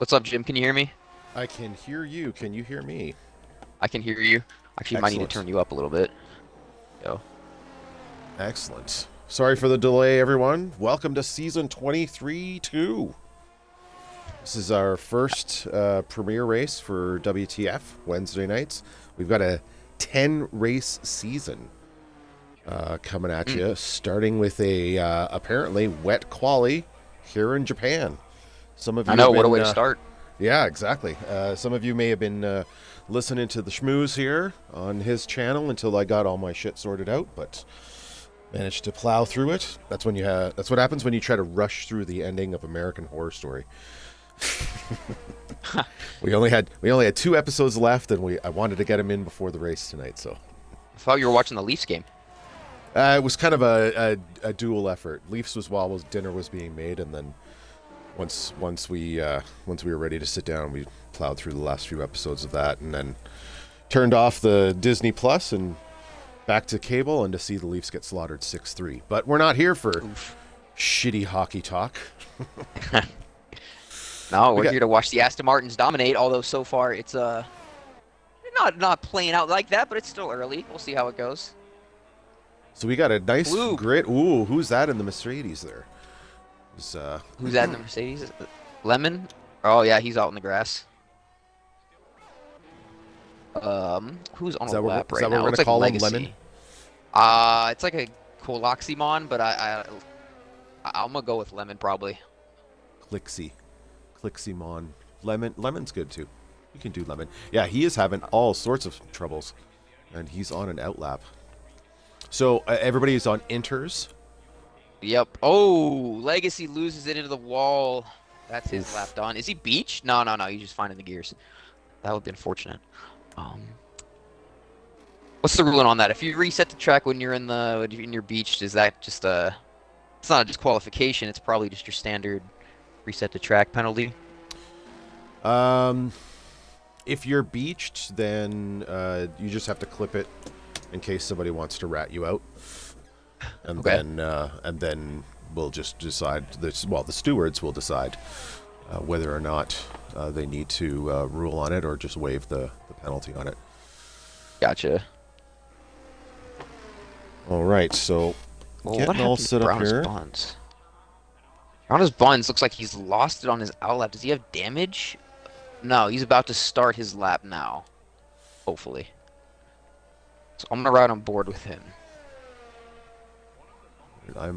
What's up, Jim? Can you hear me? I can hear you. Can you hear me? I can hear you. Actually, might need to Excellent. turn you up a little bit. Yo. Excellent. Sorry for the delay, everyone. Welcome to Season 23-2. This is our first premiere race for WTF Wednesday nights. We've got a 10-race season coming at you, starting with a apparently wet quali here in Japan. Some of you I know, have what a been, way to start. Yeah, exactly. Some of you may have been listening to the Schmooze here on his channel until I got all my shit sorted out, but managed to plow through it. That's when you that's what happens when you try to rush through the ending of American Horror Story. we only had 2 episodes left, and I wanted to get them in before the race tonight. So I thought you were watching the Leafs game. it was kind of a dual effort. Leafs was while dinner was being made, and then once we were ready to sit down, we plowed through the last few episodes of that, and then turned off the Disney Plus and back to cable and to see the Leafs get slaughtered 6-3. But we're not here for shitty hockey talk. No, we're here to watch the Aston Martins dominate. Although so far it's not playing out like that, but it's still early. We'll see how it goes. So we got a nice Blue. grid. Ooh, who's that in the Mercedes there? Who's that in the Mercedes? Lemon? Oh yeah, he's out in the grass. Who's on a lap right now? Is that what we're gonna call him, Lemon? It's like a Coloxymon, but I'm gonna go with Lemon probably. Clixymon. Lemon's good too. You can do Lemon. Yeah, he is having all sorts of troubles, and he's on an outlap. So everybody is on inters. Yep. Oh, Legacy loses it into the wall. That's his lap done. Is he beached? No. He's just finding the gears. That would be unfortunate. What's the ruling on that? If you reset the track when you're in your beached, is that just it's not a disqualification, it's probably just your standard reset the track penalty? If you're beached, then you just have to clip it in case somebody wants to rat you out. And then we'll just decide this. Well, the stewards will decide whether or not they need to rule on it or just waive the penalty on it. Gotcha. All right, so getting all set up here. Buns? Brown's Buns looks like he's lost it on his outlap. Does he have damage? No, he's about to start his lap now. Hopefully. So I'm gonna ride on board with him.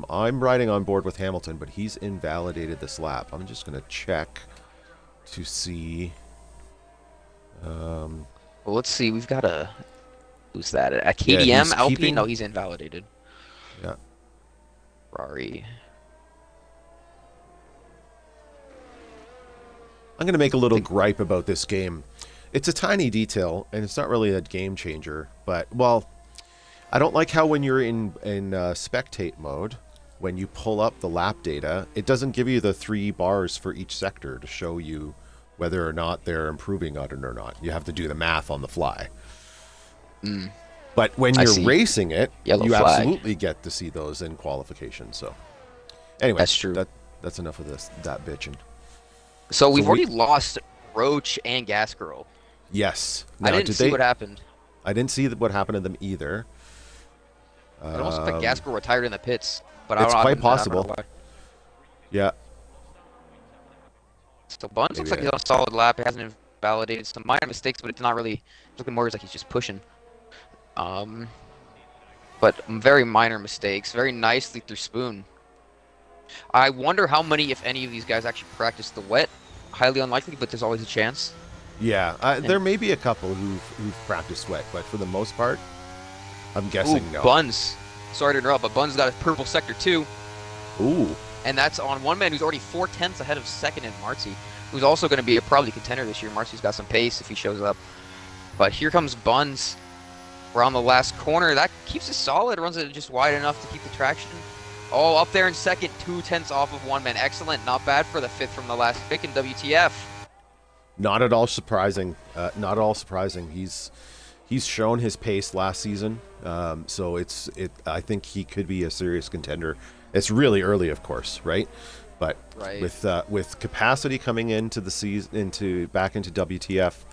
I'm riding on board with Hamilton, but he's invalidated this lap. I'm just gonna check to see. Well, let's see. We've got a who's that? A KDM Alpine? No, he's invalidated. Yeah. Ferrari. I'm gonna make a little gripe about this game. It's a tiny detail, and it's not really a game changer. But well, I don't like how when you're in spectate mode, when you pull up the lap data, it doesn't give you the 3 bars for each sector to show you whether or not they're improving on it or not. You have to do the math on the fly. But when you're racing it, you absolutely get to see those in qualification. So anyway, that's true. That's enough of that bitching. So we've already lost Roach and Gas Girl. Yes. Now, I didn't see what happened. I didn't see what happened to them either. It almost looked like Gas Girl retired in the pits, but it's quite possible. Yeah. So Buns looks like he's on a solid lap. It hasn't invalidated some minor mistakes, but it's not really looking more like he's just pushing. But very minor mistakes. Very nicely through Spoon. I wonder how many, if any, of these guys actually practice the wet. Highly unlikely, but there's always a chance. Yeah, there may be a couple who've practiced wet, but for the most part, I'm guessing no. Buns. Sorry to interrupt, but Buns got a purple sector too. Ooh. And that's on one man who's already 4/10 ahead of second in Marcy, who's also going to be a probably contender this year. Marcy's got some pace if he shows up. But here comes Buns around the last corner. That keeps it solid. Runs it just wide enough to keep the traction. Oh, up there in second, 2/10 off of one man. Excellent. Not bad for the 5th from the last pick in WTF. Not at all surprising. Not at all surprising. He's shown his pace last season, so I think he could be a serious contender. It's really early, of course, right? But Right. with capacity coming into the season, back into WTF,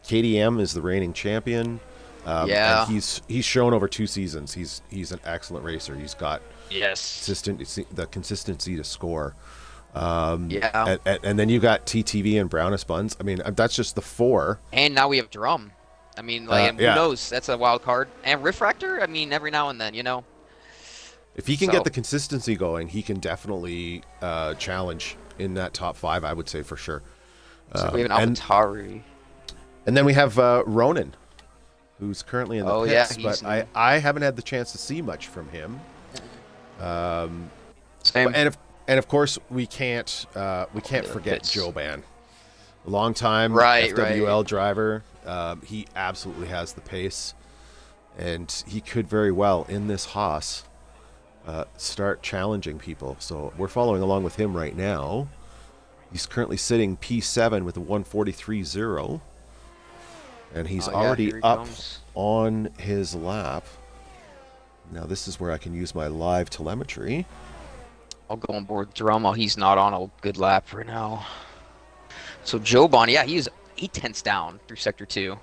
KDM is the reigning champion. Yeah. And he's shown over 2 seasons. He's an excellent racer. He's got Yes. the consistency to score. Yeah. And then you got TTV and Brownest Buns. I mean, that's just the 4. And now we have Drum. I mean, like, and who yeah. knows? That's a wild card. And Riffractor. I mean, every now and then, you know. If he can get the consistency going, he can definitely challenge in that top 5. I would say for sure. So we have an AlphaTauri. And then we have Ronan, who's currently in the pits, but I haven't had the chance to see much from him. Same. And of course we can't forget Joban, a long-time FWL driver. He absolutely has the pace, and he could very well in this Haas start challenging people. So we're following along with him right now. He's currently sitting P7 with a 143.0. And he's already up on his lap. Now this is where I can use my live telemetry. I'll go on board Drum while he's not on a good lap right now. So Joban, yeah, he's 8/10 down through Sector 2.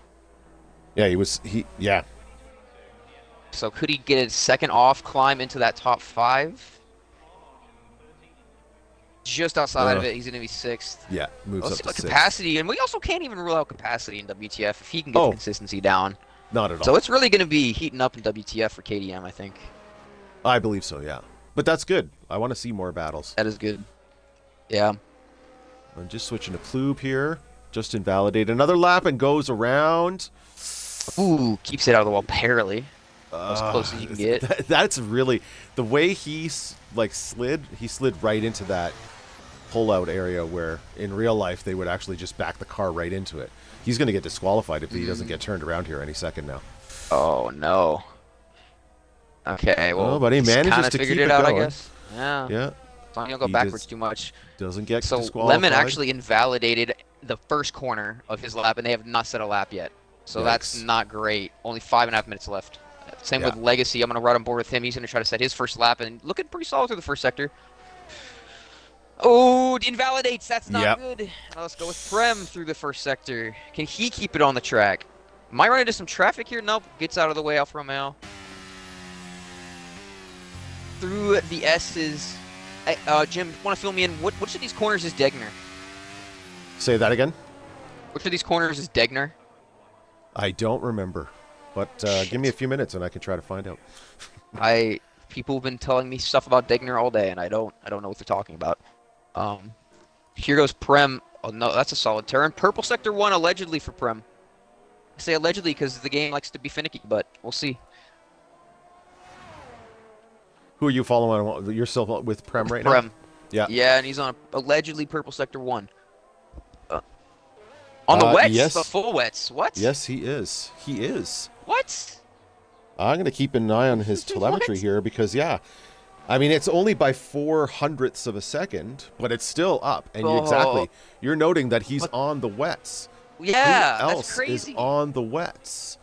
Yeah, So could he get a second off climb into that top 5? Just outside of it, he's going to be 6th. Yeah, moves up to 6th. Capacity, and we also can't even rule out capacity in WTF if he can get the consistency down. Not at all. So it's really going to be heating up in WTF for KDM, I think. I believe so, yeah. But that's good. I want to see more battles. That is good. Yeah. I'm just switching to Ploob here. Just invalidate another lap and goes around. Ooh, keeps it out of the wall barely. As close as you can get. That's really the way he slid. He slid right into that pull-out area where in real life they would actually just back the car right into it. He's going to get disqualified if he doesn't get turned around here any second now. Oh no. Okay, well, but he manages to keep it out, going. I guess. Yeah. Yeah. So you don't go backwards too much. Doesn't get so disqualified. Lemon actually invalidated the first corner of his lap, and they have not set a lap yet. So that's not great. Only 5.5 minutes left. Same with Legacy. I'm going to ride on board with him. He's going to try to set his first lap, and looking pretty solid through the first sector. Oh, invalidates. That's not good. Now let's go with Prem through the first sector. Can he keep it on the track? Might run into some traffic here. Nope. Gets out of the way, Alfa Romeo. Through the S's. Jim, want to fill me in? Which of these corners is Degner? Say that again? Which of these corners is Degner? I don't remember. But give me a few minutes and I can try to find out. People have been telling me stuff about Degner all day, and I don't know what they're talking about. Here goes Prem. Oh no, that's a solid turn. Purple sector 1 allegedly for Prem. I say allegedly because the game likes to be finicky, but we'll see. Who are you following? You're still with Prem right now? Prem. Yeah. Yeah, and he's on allegedly purple sector 1. On the wets, yes. the full wets. What? Yes, he is. He is. What? I'm going to keep an eye on his telemetry here because, yeah, I mean, it's only by 0.04 of a second, but it's still up. And exactly, you're noting that he's on the wets. Yeah, Who else that's crazy. is on the wets?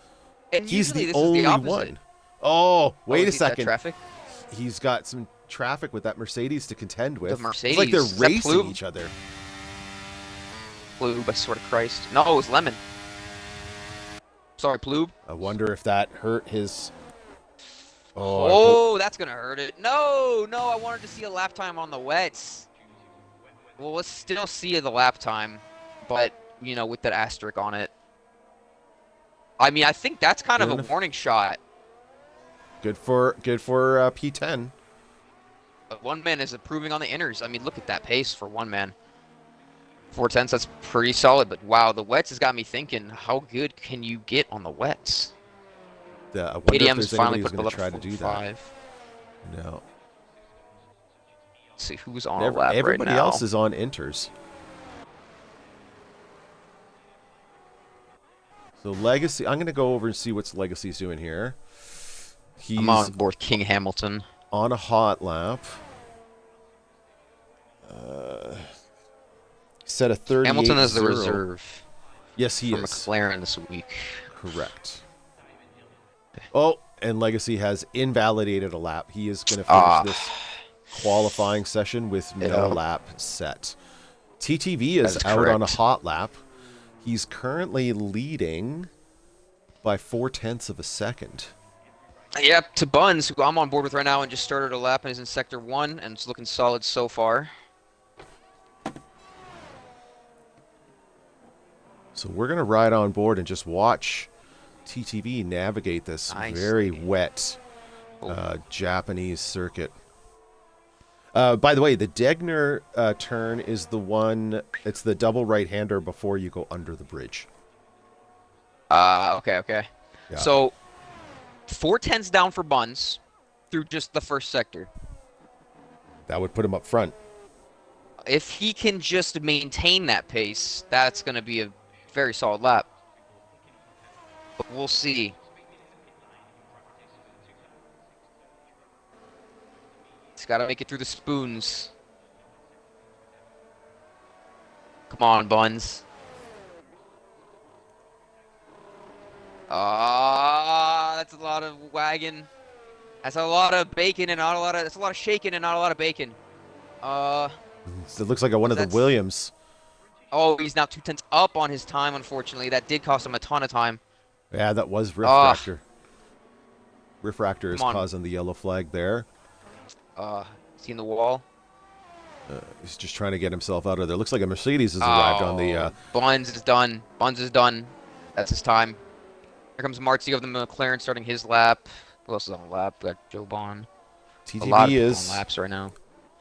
And he's the only one. Oh, wait a second. Traffic? He's got some traffic with that Mercedes to contend with. The Mercedes. It's like they're racing each other. Ploob, I swear to Christ. No, it was Lemon. Sorry, Ploob. I wonder if that hurt his... Oh, that's going to hurt it. No, I wanted to see a lap time on the wets. Well, let's still see the lap time, but, you know, with that asterisk on it. I mean, I think that's kind of a warning shot. Good for P10. But one man is improving on the inners. I mean, look at that pace for one man. 4/10, that's pretty solid. But wow, the wets has got me thinking, how good can you get on the wets? I wonder KDM if is finally going to try to do that. No. Let's see who's on a lap right now. Everybody else is on inters. So Legacy, I'm going to go over and see what Legacy's doing here. I'm on board King Hamilton. On a hot lap. Set a 38. Hamilton is the reserve. Yes, he is. For McLaren this week. Correct. Oh, and Legacy has invalidated a lap. He is going to finish this qualifying session with no Yeah. lap set. TTV is That's out on a correct. hot lap. He's currently leading by 0.4 of a second. Yep, to Buns, who I'm on board with right now and just started a lap and is in Sector 1 and it's looking solid so far. So we're going to ride on board and just watch TTV navigate this very Nicely. wet Oh. Japanese circuit. By the way, the Degner turn is the one, it's the double right-hander before you go under the bridge. Okay. Yeah, So, 4 tenths down for Buns through just the first sector. that would put him up front. If he can just maintain that pace, that's going to be a very solid lap. But we'll see. He's got to make it through the spoons. Come on, Buns. That's a lot of wagon. That's a lot of bacon and not a lot of. That's a lot of shaking and not a lot of bacon. It looks like one of the That's. Williams. Oh, he's now 2 tenths up on his time. Unfortunately, that did cost him a ton of time. Yeah, that was Ah, Refractor. Refractor is come on. causing the yellow flag there. Seeing the wall. He's just trying to get himself out of there. Looks like a Mercedes has arrived on the... Buns is done. Buns is done. That's his time. Here comes Marzi of the McLaren starting his lap. Who else is on the lap? We got Joe Bon. A lot of TTV people is, on laps right now.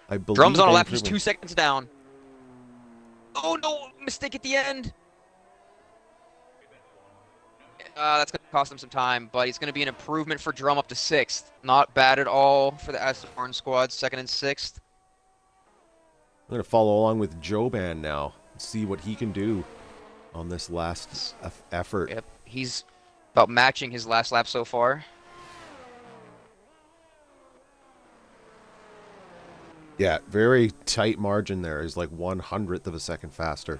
I believe... Drum's on a lap. He's improving. 2 seconds down. Oh, no. Mistake at the end. That's going to cost him some time, but he's going to be an improvement for Drum up to 6th. Not bad at all for the Aston Martin squad, 2nd and 6th. I'm going to follow along with Joban now and see what he can do on this last effort. Yep, he's about matching his last lap so far. Yeah, very tight margin there. He's like 1/100th of a second faster.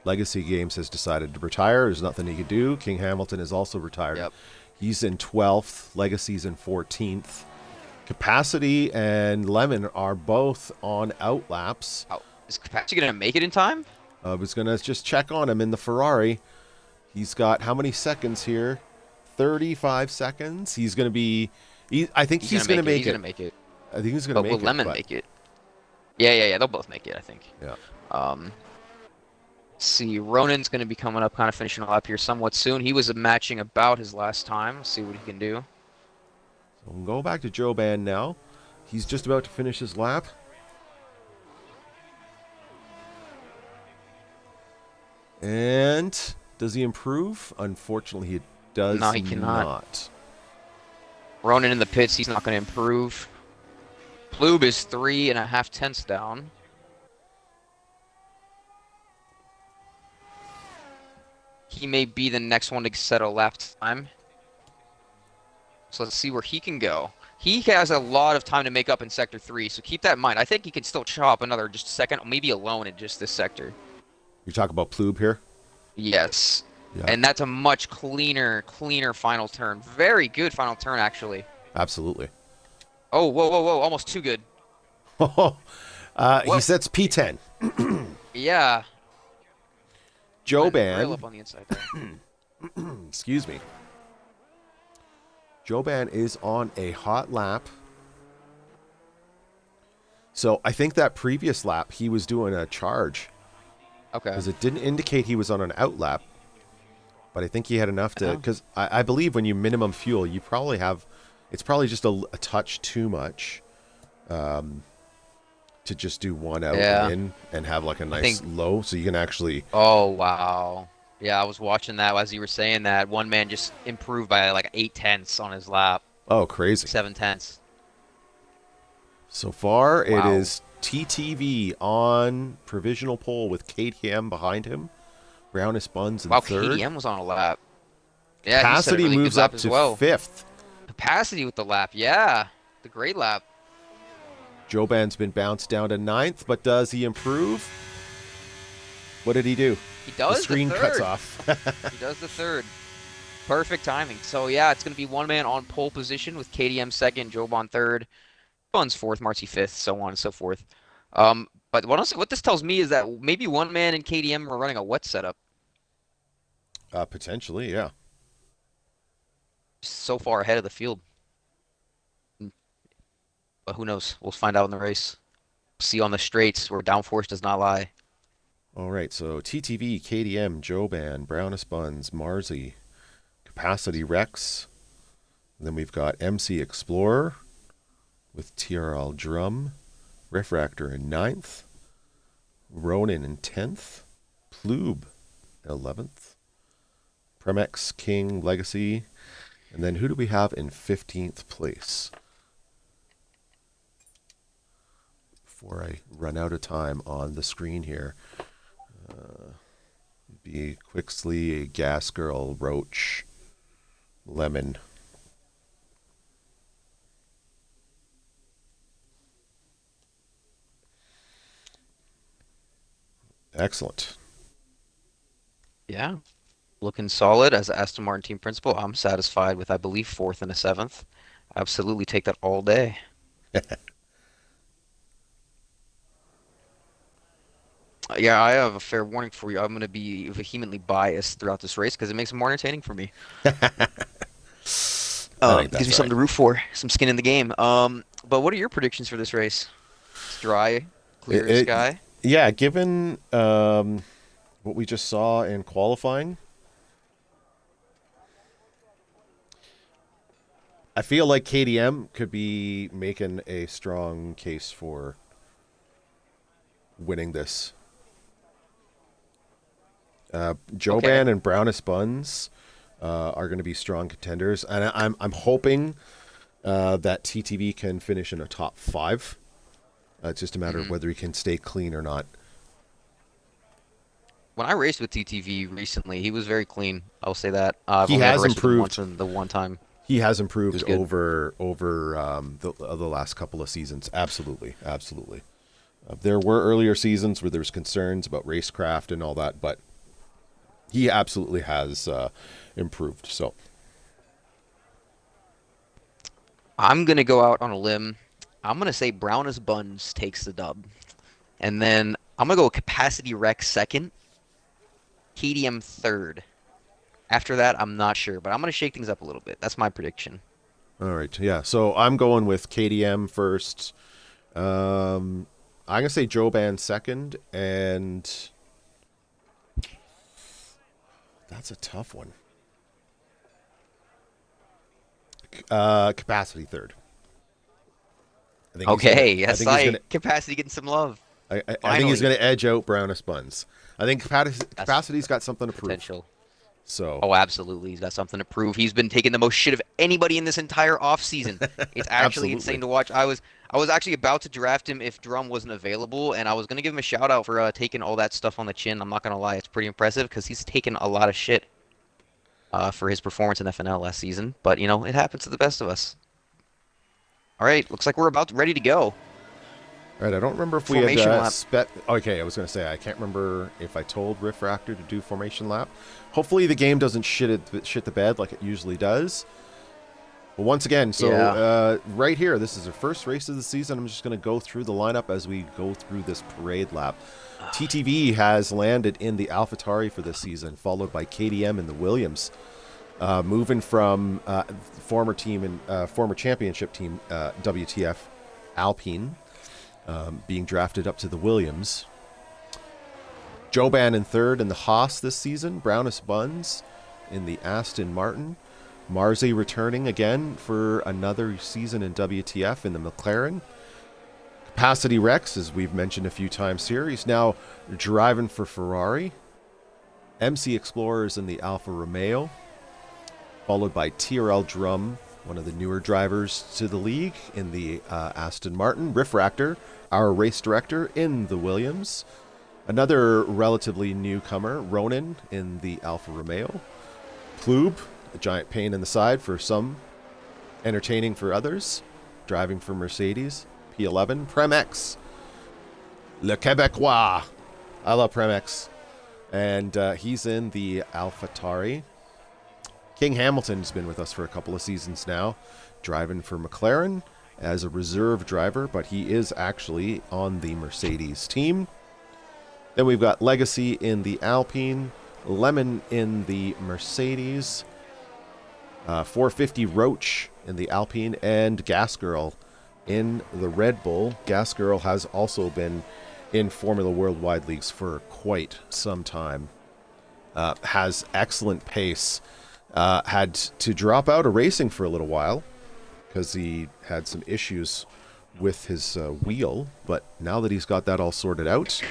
Legacy Games has decided to retire. There's nothing he could do. King Hamilton is also retired. Yep. He's in 12th. Legacy's in 14th. Capacity and Lemon are both on outlaps. Oh, is Capacity going to make it in time? I was going to just check on him in the Ferrari. He's got how many seconds here? 35 seconds. He's going to be... I think he's going to make it. He's going to make it. I think he's going to But make will it. Lemon make it? Yeah. They'll both make it, I think. Yeah. Let's see, Ronan's going to be coming up, kind of finishing a lap here somewhat soon. He was matching about his last time. Let's see what he can do. So we'll go back to Joban now. He's just about to finish his lap. And does he improve? Unfortunately, he does No, he cannot. not. Ronan in the pits, he's not going to improve. Plube is 3.5 tenths down. He may be the next one to set a lap time. So let's see where he can go. He has a lot of time to make up in Sector 3, so keep that in mind. I think he can still chop another just second, maybe alone in just this sector. You're talking about Plube here? Yes. Yeah. And that's a much cleaner final turn. Very good final turn, actually. Absolutely. Oh, whoa. Almost too good. He sets P10. Yeah. Joban. Rail up on the inside there. Excuse me. Joban is on a hot lap. So I think that previous lap he was doing a charge. Okay. Because it didn't indicate he was on an out lap. But I think he had enough to... Because I believe when you minimum fuel, you probably have... It's probably just a touch too much to just do one out and in and have like a nice low. So you can actually... Oh, wow. Yeah, I was watching that as you were saying that. One man just improved by like 8 tenths on his lap. Oh, crazy. 7 tenths. So far, Wow. it is TTV on provisional pole with KTM behind him. Brownest Buns in third. KTM was on a lap. Yeah, Capacity he set a really moves good lap up as to well. fifth. Capacity with the lap, yeah. The great lap. Joban's been bounced down to ninth, but does he improve? What did he do? He does the screen the cuts third. off. He does the third. Perfect timing. So, yeah, it's going to be one man on pole position with KTM second, Joban third. Buns fourth, Marcy fifth, so on and so forth. But what this tells me is that maybe one man and KDM are running a wet setup. Potentially, yeah. So far ahead of the field. But who knows? We'll find out in the race. See on the straights where downforce does not lie. All right, so TTV, KDM, Joban, Brownest Buns, Marzi, Capacity Rex. And then we've got MC Explorer with TRL Drum, Refractor in 9th, Ronin in 10th, Plube 11th, Premex King Legacy, and then who do we have in 15th place? Before I run out of time on the screen here. Be Quixley, Gas Girl, Roach, Lemon. Excellent. Yeah. Looking solid as Aston Martin team principal. I'm satisfied with, I believe, fourth and a seventh. Absolutely take that all day. Yeah, I have a fair warning for you. I'm going to be vehemently biased throughout this race because it makes it more entertaining for me. I think Gives me that's something right. to root for, some skin in the game. But what are your predictions for this race? It's dry, clear sky. Yeah, given what we just saw in qualifying, I feel like KDM could be making a strong case for winning this. Okay. Joban and Brownest Buns are going to be strong contenders, and I'm hoping that TTV can finish in a top 5. It's just a matter of hmm whether he can stay clean or not. When I raced with TTV recently, he was very clean. I'll say that. I've He only ever has raced with him once, improved. and the one time He has he was improved good. over the last couple of seasons. Absolutely, absolutely. There were earlier seasons where there was concerns about racecraft and all that, but he absolutely has improved. So I'm gonna go out on a limb. I'm gonna say Brown as Buns takes the dub, and then I'm gonna go Capacity Rex second, KDM third. After that, I'm not sure, but I'm gonna shake things up a little bit. That's my prediction. all right, yeah. So I'm going with KDM first. I'm gonna say Joban second, and that's a tough one. Capacity third. I think he's gonna. Okay, I yes, think he's gonna. Capacity getting some love. I think he's Finally, gonna edge out Brownest Buns. I think that's Capacity's got something to prove. potential. So Oh, absolutely. He's got something to prove. He's been taking the most shit of anybody in this entire offseason. It's actually absolutely. insane to watch. I was actually about to draft him if Drum wasn't available, and I was gonna give him a shout out for taking all that stuff on the chin. I'm not gonna lie, it's pretty impressive because he's taken a lot of shit for his performance in FNL last season. But you know, it happens to the best of us. All right, looks like we're about ready to go. All right, I don't remember if we had Formation lap. Okay, I was going to say I can't remember if I told Refractor to do formation lap. Hopefully, the game doesn't shit the bed like it usually does. But once again, so Yeah. right here, this is the first race of the season. I'm just going to go through the lineup as we go through this parade lap. TTV has landed in the AlphaTauri for this season, followed by KDM in the Williams. Moving from former championship team WTF Alpine, being drafted up to the Williams. Joban in third in the Haas this season. Brownest Buns in the Aston Martin. Marzi returning again for another season in WTF in the McLaren. Capacity Rex, as we've mentioned a few times here, he's now driving for Ferrari. MC Explorers in the Alfa Romeo, followed by TRL Drum, one of the newer drivers to the league, in the Aston Martin. Refractor, our race director, in the Williams. Another relatively newcomer, Ronin, in the Alfa Romeo. Plube, a giant pain in the side for some, entertaining for others, driving for Mercedes. P11, Premex, Le Québécois. I love Premex. And he's in the AlphaTauri. King Hamilton's been with us for a couple of seasons now, driving for McLaren. as a reserve driver, but he is actually on the Mercedes team. Then we've got Legacy in the Alpine, Lemon in the Mercedes, 450 Roach in the Alpine, and Gas Girl in the Red Bull. Gas Girl has also been in Formula Worldwide Leagues for quite some time. Has excellent pace. Had to drop out of racing for a little while because he had some issues with his wheel, but now that he's got that all sorted out,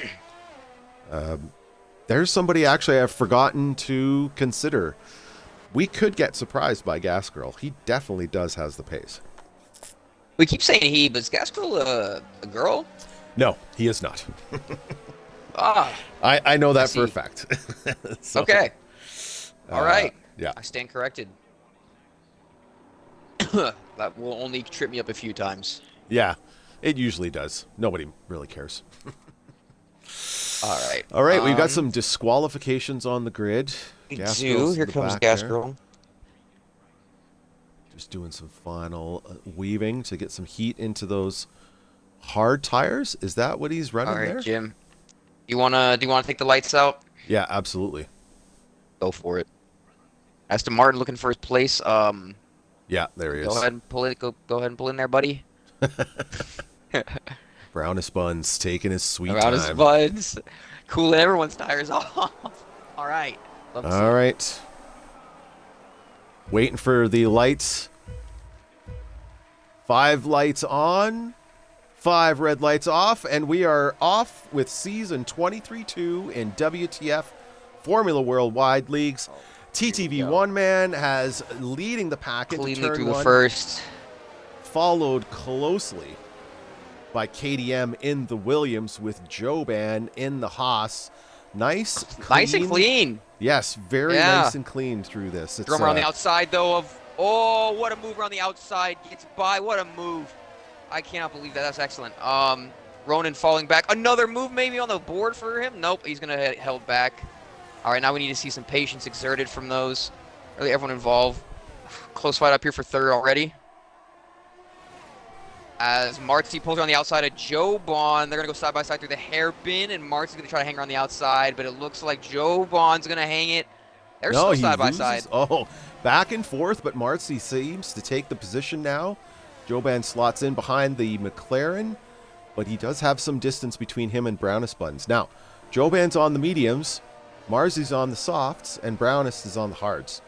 there's somebody actually I've forgotten to consider. We could get surprised by Gas Girl. He definitely does has the pace. We keep saying he, but is Gas Girl a girl? No, he is not. Ah, I know that for a fact. So, okay. All right. Yeah. I stand corrected. That will only trip me up a few times. Yeah, it usually does. Nobody really cares. All right. All right, we've got some disqualifications on the grid. We Gas do. Girl's in Here the comes back Gas there. Girl. Just doing some final weaving to get some heat into those hard tires. Is that what he's running All right, there? Jim. Do you wanna take the lights out? Yeah, absolutely. Go for it. Aston Martin looking for his place. Yeah, there he is. Go ahead and pull it. Go ahead and pull in there, buddy. Brownest Buns taking his sweet Around his time. buds. Cooling everyone's tires off. All right. Love to see All it. right. Waiting for the lights. 5 lights on. 5 red lights off. And we are off with season 23-2 in WTF Formula Worldwide Leagues. TTV One Man has leading the pack into Cleanly turn through the 1, first. followed closely by KDM in the Williams with Joban in the Haas. Nice Nice and clean. Yes, very Yeah. nice and clean through this. It's, Drummer on the outside, though, of... Oh, what a move around the outside. Gets by. What a move. I cannot believe that. That's excellent. Ronan falling back. Another move maybe on the board for him? Nope, he's going to get held back. All right, now we need to see some patience exerted from those. Really, everyone involved. Close fight up here for third already. As Marty pulls on the outside of Joban, they're going to go side by side through the hairpin, and Marty's going to try to hang around the outside, but it looks like Joban's going to hang it. They're still side by side. Oh, back and forth, but Marcy seems to take the position now. Joban slots in behind the McLaren, but he does have some distance between him and Brownest Buns. Now, Joban's on the mediums, Marzy's on the softs, and Brownest is on the hards.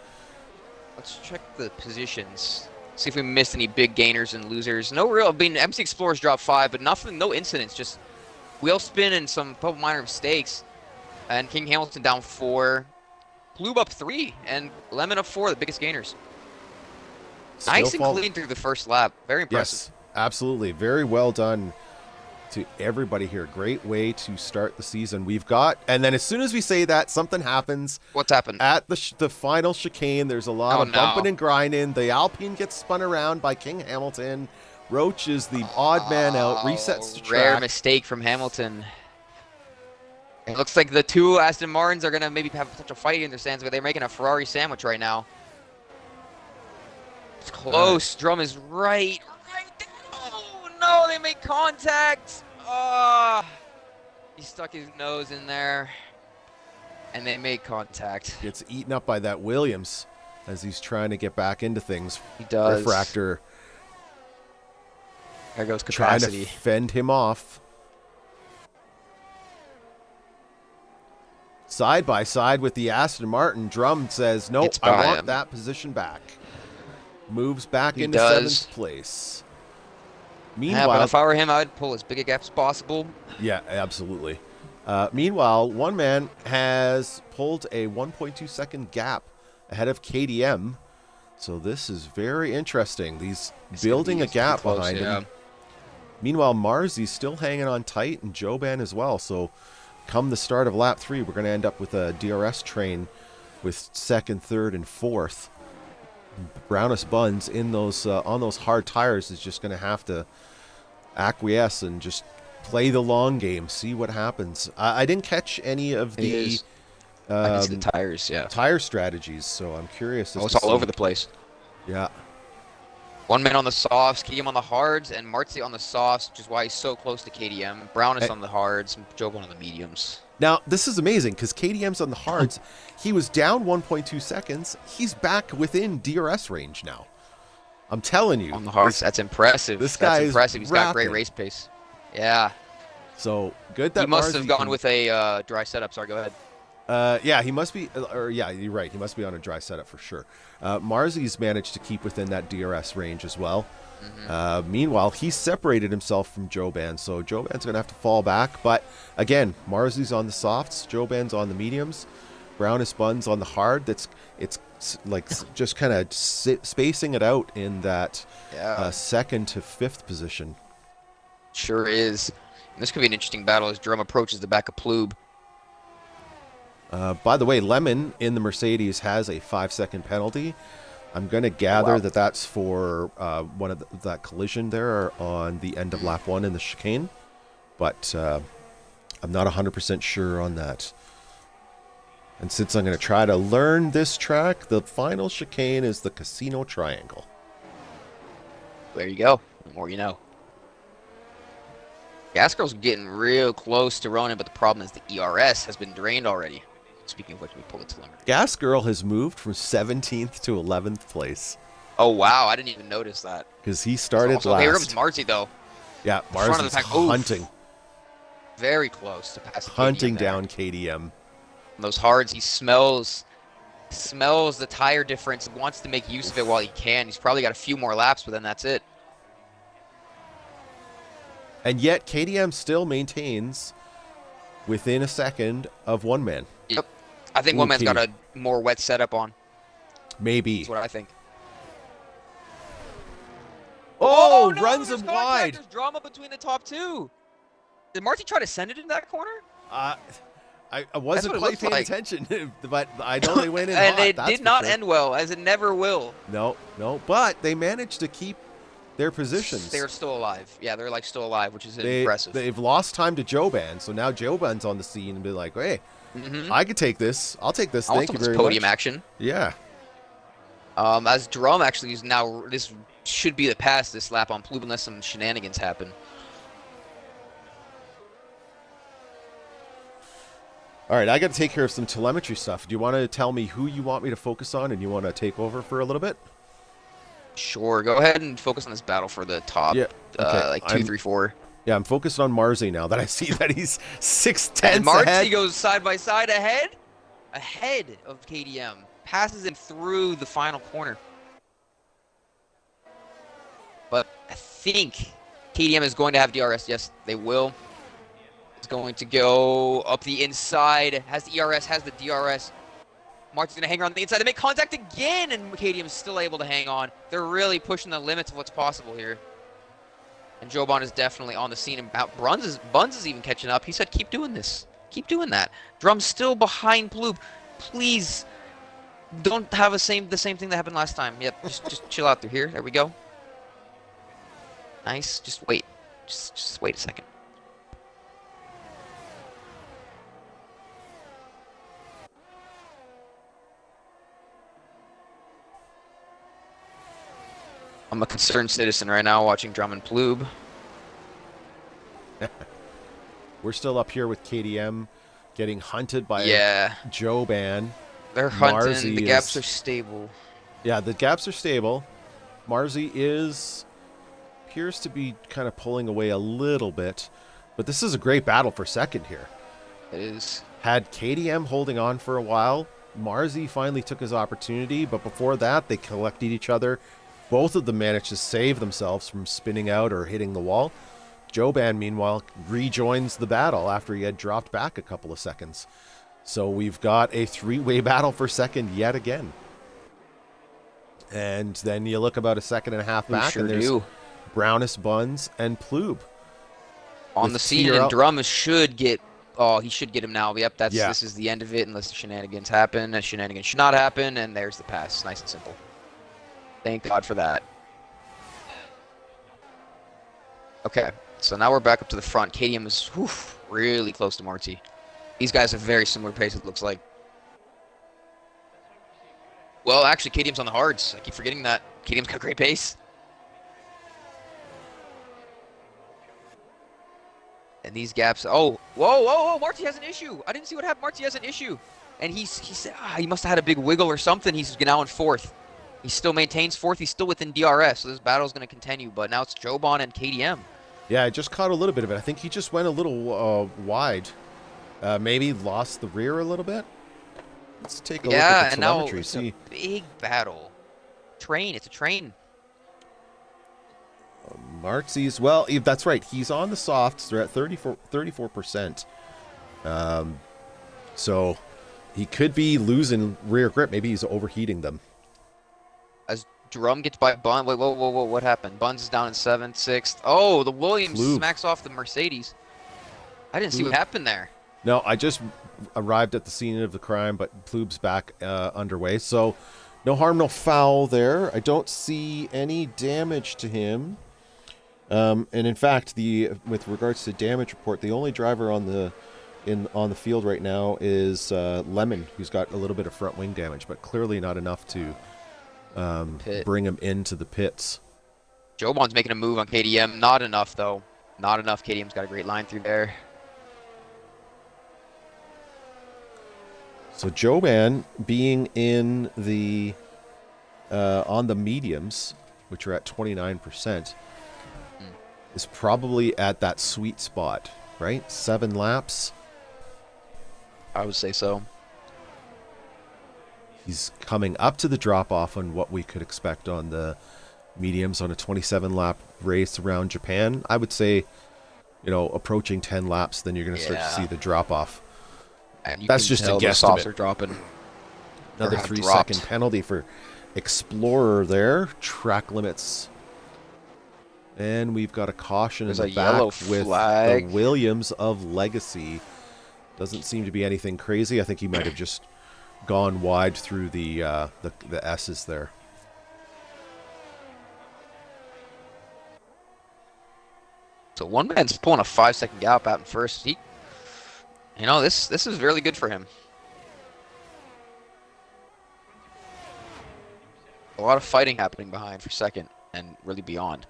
Let's check the positions. See if we missed any big gainers and losers. No real. I mean, MC Explorers dropped 5, but nothing. No incidents. Just wheel spin and some couple minor mistakes. And King Hamilton down 4. Blue up 3, and Lemon up 4. The biggest gainers. Nice and clean through the first lap. Very impressive. Yes, absolutely. Very well done to everybody here. Great way to start the season. We've got, and then as soon as we say that, something happens. What's happened? At the final chicane, there's a lot of bumping and grinding. The Alpine gets spun around by King Hamilton. Roach is the odd man out, resets the track. Rare mistake from Hamilton. It looks like the two Aston Martins are going to maybe have such a fight in their stands, but they're making a Ferrari sandwich right now. It's close. Drum is right there. Oh, no, they make contact. He stuck his nose in there, and they make contact. Gets eaten up by that Williams as he's trying to get back into things. He does. Refractor There goes trying capacity. to fend him off. Side by side with the Aston Martin. Drum says, nope, It's by I want him. that position back. Moves back He into does. 7th place. Yeah, but Meanwhile, if I were him, I'd pull as big a gap as possible. yeah, absolutely. Meanwhile, one man has pulled a 1.2 second gap ahead of KDM. So this is very interesting. He's building a gap close, behind yeah. him. Meanwhile, Marzy's still hanging on tight, and Joban as well. So come the start of lap 3, we're going to end up with a DRS train with 2nd, 3rd, and 4th. Brownest Buns in those on those hard tires is just going to have to acquiesce and just play the long game, see what happens. I didn't catch any of the I can see the tires, yeah. tire strategies, so I'm curious. Oh, it's all over the place. Yeah. One man on the softs, KDM on the hards, and Marzi on the softs, which is why he's so close to KDM. Brown is on the hards, and Joban on the mediums. Now, this is amazing because KDM's on the hards. He was down 1.2 seconds. He's back within DRS range now. I'm telling you. On the hards, that's impressive. This guy That's impressive. He's got great rapid. race pace. Yeah. So good that He must Marzi have gone can- with a dry setup. Sorry, go ahead. Yeah, he must be. Or yeah, you're right. He must be on a dry setup for sure. Marzi's managed to keep within that DRS range as well. Meanwhile, he separated himself from Joban, so Joban's going to have to fall back. But again, Marzi's on the softs, Joban's on the mediums, Brownest Buns on the hard. It's like just kind of spacing it out in that second to fifth position. Sure is. And this could be an interesting battle as Drum approaches the back of Ploob. By the way, Lemon in the Mercedes has a 5-second penalty. I'm going to gather that that's for one of that collision there on the end of lap 1 in the chicane, but I'm not 100% sure on that. And since I'm going to try to learn this track, the final chicane is the Casino Triangle. There you go. The more you know. Gas Girl's getting real close to Ronan, but the problem is the ERS has been drained already. Speaking of which, we pull the telemetry. Gas Girl has moved from 17th to 11th place. Oh, wow. I didn't even notice that. Because he started last. Here comes Marzi, though. Yeah, Front of the Marzi's pack. hunting. Very close to passing Hunting KDM there. down KDM. On those hards, he smells the tire difference, wants to make use of it while he can. He's probably got a few more laps, but then that's it. And yet, KDM still maintains within a second of one man. Yep. I think one man's got a more wet setup on. Maybe. That's what I think. Oh, no, runs there's him contact. wide. There's drama between the top two. Did Marzi try to send it in that corner? I wasn't quite paying attention, but I know they went in and hot, it that's did for not sure. end well, as it never will. No, but they managed to keep their positions. They're still alive. Yeah, they're like still alive, which is impressive. They've lost time to Joban, so now Joban's on the scene and be like, hey, I could take this. I'll take this. Thank you very much. Podium action. Yeah. As Drum actually is now, this should be the pass this lap on Ploob unless some shenanigans happen. All right, I got to take care of some telemetry stuff. Do you want to tell me who you want me to focus on and you want to take over for a little bit? Sure, go ahead and focus on this battle for the top, like 2, 3, 4. Yeah, I'm focused on Marzi now that I see that he's 6/10 And Marzi ahead. goes side by side ahead of KDM. Passes him through the final corner. But I think KDM is going to have DRS. Yes, they will. It's going to go up the inside. Has the ERS, has the DRS. Marzi's going to hang around the inside. They make contact again, and KDM is still able to hang on. They're really pushing the limits of what's possible here. And Joban is definitely on the scene. And Buns is even catching up. He said, keep doing this. Keep doing that. Drum's still behind Ploob. Please don't have the same thing that happened last time. Yep, just chill out through here. There we go. Nice. Just wait. Just wait a second. I'm a concerned citizen right now watching Drum and Ploob. We're still up here with KDM getting hunted by Joban. They're hunting. Marzi The gaps are stable. Yeah, the gaps are stable. Marzi appears to be kind of pulling away a little bit, but this is a great battle for second here. It is. Had KDM holding on for a while, Marzi finally took his opportunity, but before that, they collected each other. Both of them managed to save themselves from spinning out or hitting the wall. Joban, meanwhile, rejoins the battle after he had dropped back a couple of seconds. So we've got a three-way battle for second yet again. And then you look about a second and a half back, and there's Brownest Buns and Ploob on the scene, and Drum should get... Oh, he should get him now. Yep, this is the end of it unless the shenanigans happen. A shenanigans should not happen, and there's the pass. Nice and simple. Thank God for that. Okay, so now we're back up to the front. KDM is really close to Marzi. These guys have very similar pace, it looks like. Well, actually, KDM's on the hards. I keep forgetting that. KDM's got great pace. And these gaps. Oh, whoa! Marty has an issue. I didn't see what happened. Marty has an issue, and he said he must have had a big wiggle or something. He's now in fourth. He still maintains fourth. He's still within DRS, so this battle is going to continue. But now it's Joban and KDM. Yeah, I just caught a little bit of it. I think he just went a little wide. Maybe lost the rear a little bit. Let's take a look at the telemetry. It's a big battle. It's a train. Martsy's, well, that's right. He's on the softs. They're at 34%. So he could be losing rear grip. Maybe he's overheating them. As Drum gets by Bun. Wait, whoa, what happened? Buns is down in 7th, 6th. Oh, the Williams smacks off the Mercedes. I didn't see what happened there. No, I just arrived at the scene of the crime, but Plube's back underway. So no harm, no foul there. I don't see any damage to him. And in fact, with regards to damage report, the only driver on the field right now is Lemon, who's got a little bit of front wing damage, but clearly not enough to bring him into the pits. Joban's making a move on KDM. Not enough, though. Not enough. KDM's got a great line through there. So Joban being in the on the mediums, which are at 29%, is probably at that sweet spot, right? 7 laps. I would say so. He's coming up to the drop-off on what we could expect on the mediums on a 27-lap race around Japan. I would say, approaching 10 laps, then you're going to start to see the drop-off. That's just a guesstimate. Are dropping. Another 3-second penalty for Explorer there. Track limits. And we've got a caution in the back with the Williams of Legacy. Doesn't seem to be anything crazy. I think he might have just gone wide through the S's there. So one man's pulling a 5-second gap out in first. This is really good for him. A lot of fighting happening behind for second and really beyond.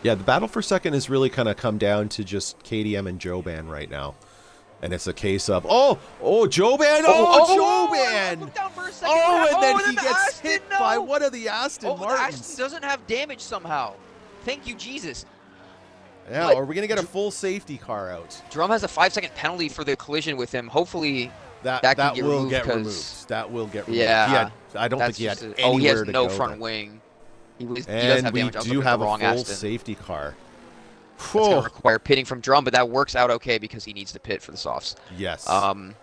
Yeah, the battle for second has really kind of come down to just KDM and Joban right now. And it's a case of, Joban! Joban! And then he gets hit by one of the Aston Martins. The Aston doesn't have damage somehow. Thank you, Jesus. Yeah, are we going to get a full safety car out? Drum has a 5-second penalty for the collision with him. Hopefully that will get removed. That will get removed. Yeah. I don't think he had anywhere to go. He has no front wing. He does have damage. We do have a full safety car. It's going to require pitting from Drum, but that works out okay because he needs to pit for the softs. Yes. And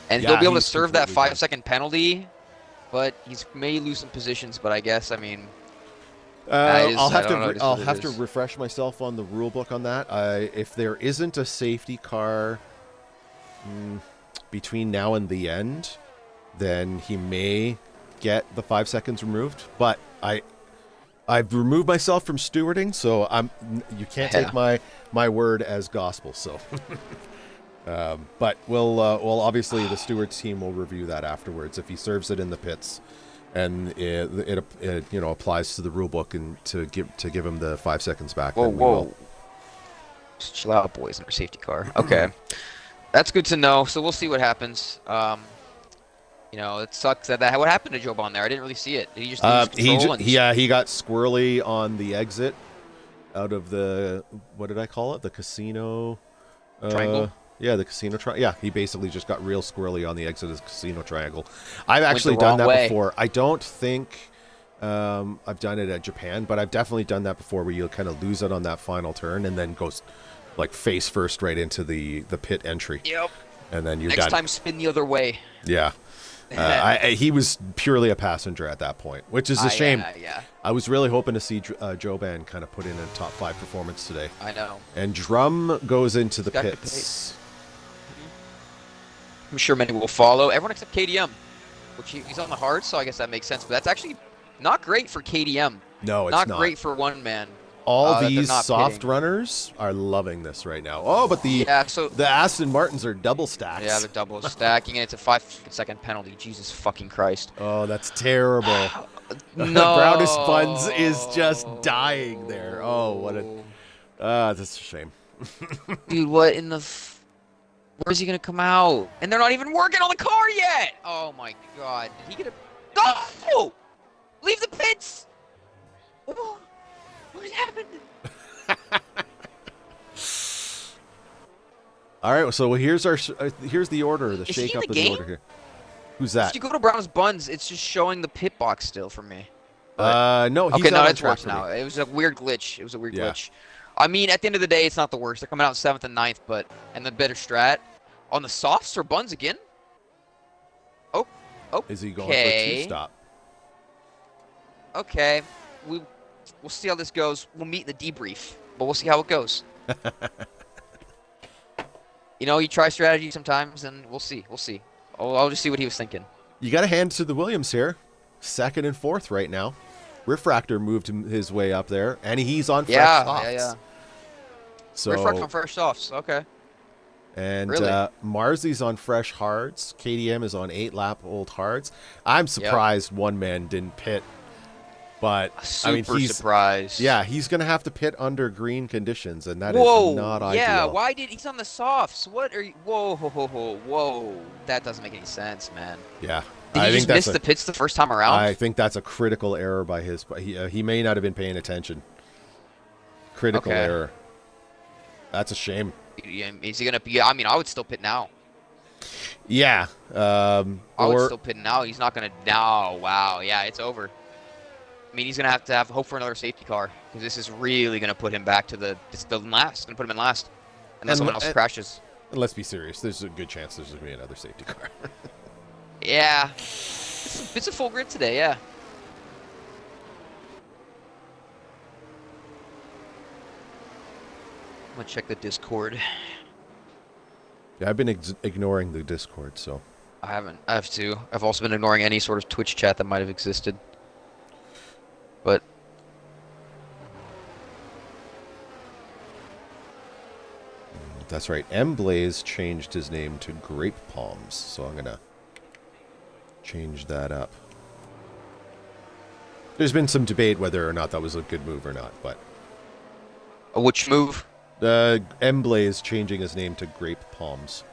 they'll be able to serve that 5-second penalty, but he may lose some positions. But I guess, I'll have to refresh myself on the rule book on that. If there isn't a safety car between now and the end, then he may get the 5 seconds removed. But I've removed myself from stewarding, so you can't take my word as gospel. So, but we'll obviously the stewards team will review that afterwards if he serves it in the pits, and it applies to the rule book and to give him the 5 seconds back. Whoa. Just chill out, boys, in our safety car. Okay, that's good to know. So we'll see what happens. It sucks that what happened to Joban there. I didn't really see it. Did he just lose control? He got squirrely on the exit out of the, what did I call it? The casino triangle. Yeah, the casino triangle. Yeah, he basically just got real squirrely on the exit of the casino triangle. I've actually done that before. I don't think I've done it at Japan, but I've definitely done that before, where you kind of lose it on that final turn and then goes like face first right into the pit entry. Yep. And then you're done. Next time, spin the other way. Yeah. He was purely a passenger at that point, which is a shame. Yeah. I was really hoping to see Joban kind of put in a top 5 performance today. I know. And Drum goes into the pits. I'm sure many will follow. Everyone except KDM, which he's on the hard, so I guess that makes sense. But that's actually not great for KDM. No, it's not. Not great for one man. All these soft runners are loving this right now. Oh, but the Aston Martins are double stacked. Yeah, they're double stacking, and it's a 5-second penalty. Jesus fucking Christ. Oh, that's terrible. No. Brownest Buns is just dying there. Oh, That's a shame. Dude, what in the... Where's he gonna come out? And they're not even working on the car yet! Oh my god. Did he get a... Go! Leave the pits! Oh, what happened? All right, so here's here's the order, the Is he in shake-up the of the game? order here. Who's If that? you go to Brown's Buns, it's just showing the pit box still for me. But, No, he's okay, no, out on it's track worse for me. now. It was a weird glitch. It was a weird Yeah. glitch. I mean, at the end of the day, it's not the worst. They're coming out 7th and 9th, but... And the better strat. On the softs or Buns again? Oh, okay. Is he going for a two-stop? Okay. We'll see how this goes. We'll meet in the debrief, but we'll see how it goes. You know, you try strategy sometimes, and we'll see. We'll see. I'll just see what he was thinking. You got to hand to the Williams here. 2nd and 4th right now. Refractor moved his way up there, and he's on fresh softs. Yeah. So, Refractor on fresh softs. Okay. and Really? Marzi's on fresh hards. KDM is on 8-lap old hards. I'm surprised one man didn't pit. But, I mean, he's surprised. Yeah, he's going to have to pit under green conditions, and that is not ideal. Yeah, why did... He's on the softs. What are you... Whoa. That doesn't make any sense, man. Yeah. Did he just miss the pits the first time around? I think that's a critical error by his... He may not have been paying attention. Critical error. That's a shame. Is he going to be... I mean, I would still pit now. Yeah. I would still pit now. He's not going to... No, wow. Yeah, it's over. I mean, he's going to have hope for another safety car, because this is really going to put him back to the last. It's going to put him in last, unless someone else crashes. And let's be serious. There's a good chance there's going to be another safety car. Yeah. It's a full grid today, yeah. I'm going to check the Discord. Yeah, I've been ignoring the Discord, so... I haven't. I have to. I've also been ignoring any sort of Twitch chat that might have existed. But that's right. M-Blaze changed his name to Grape Palms, so I'm going to change that up. There's been some debate whether or not that was a good move or not, but... Which move? M-Blaze changing his name to Grape Palms.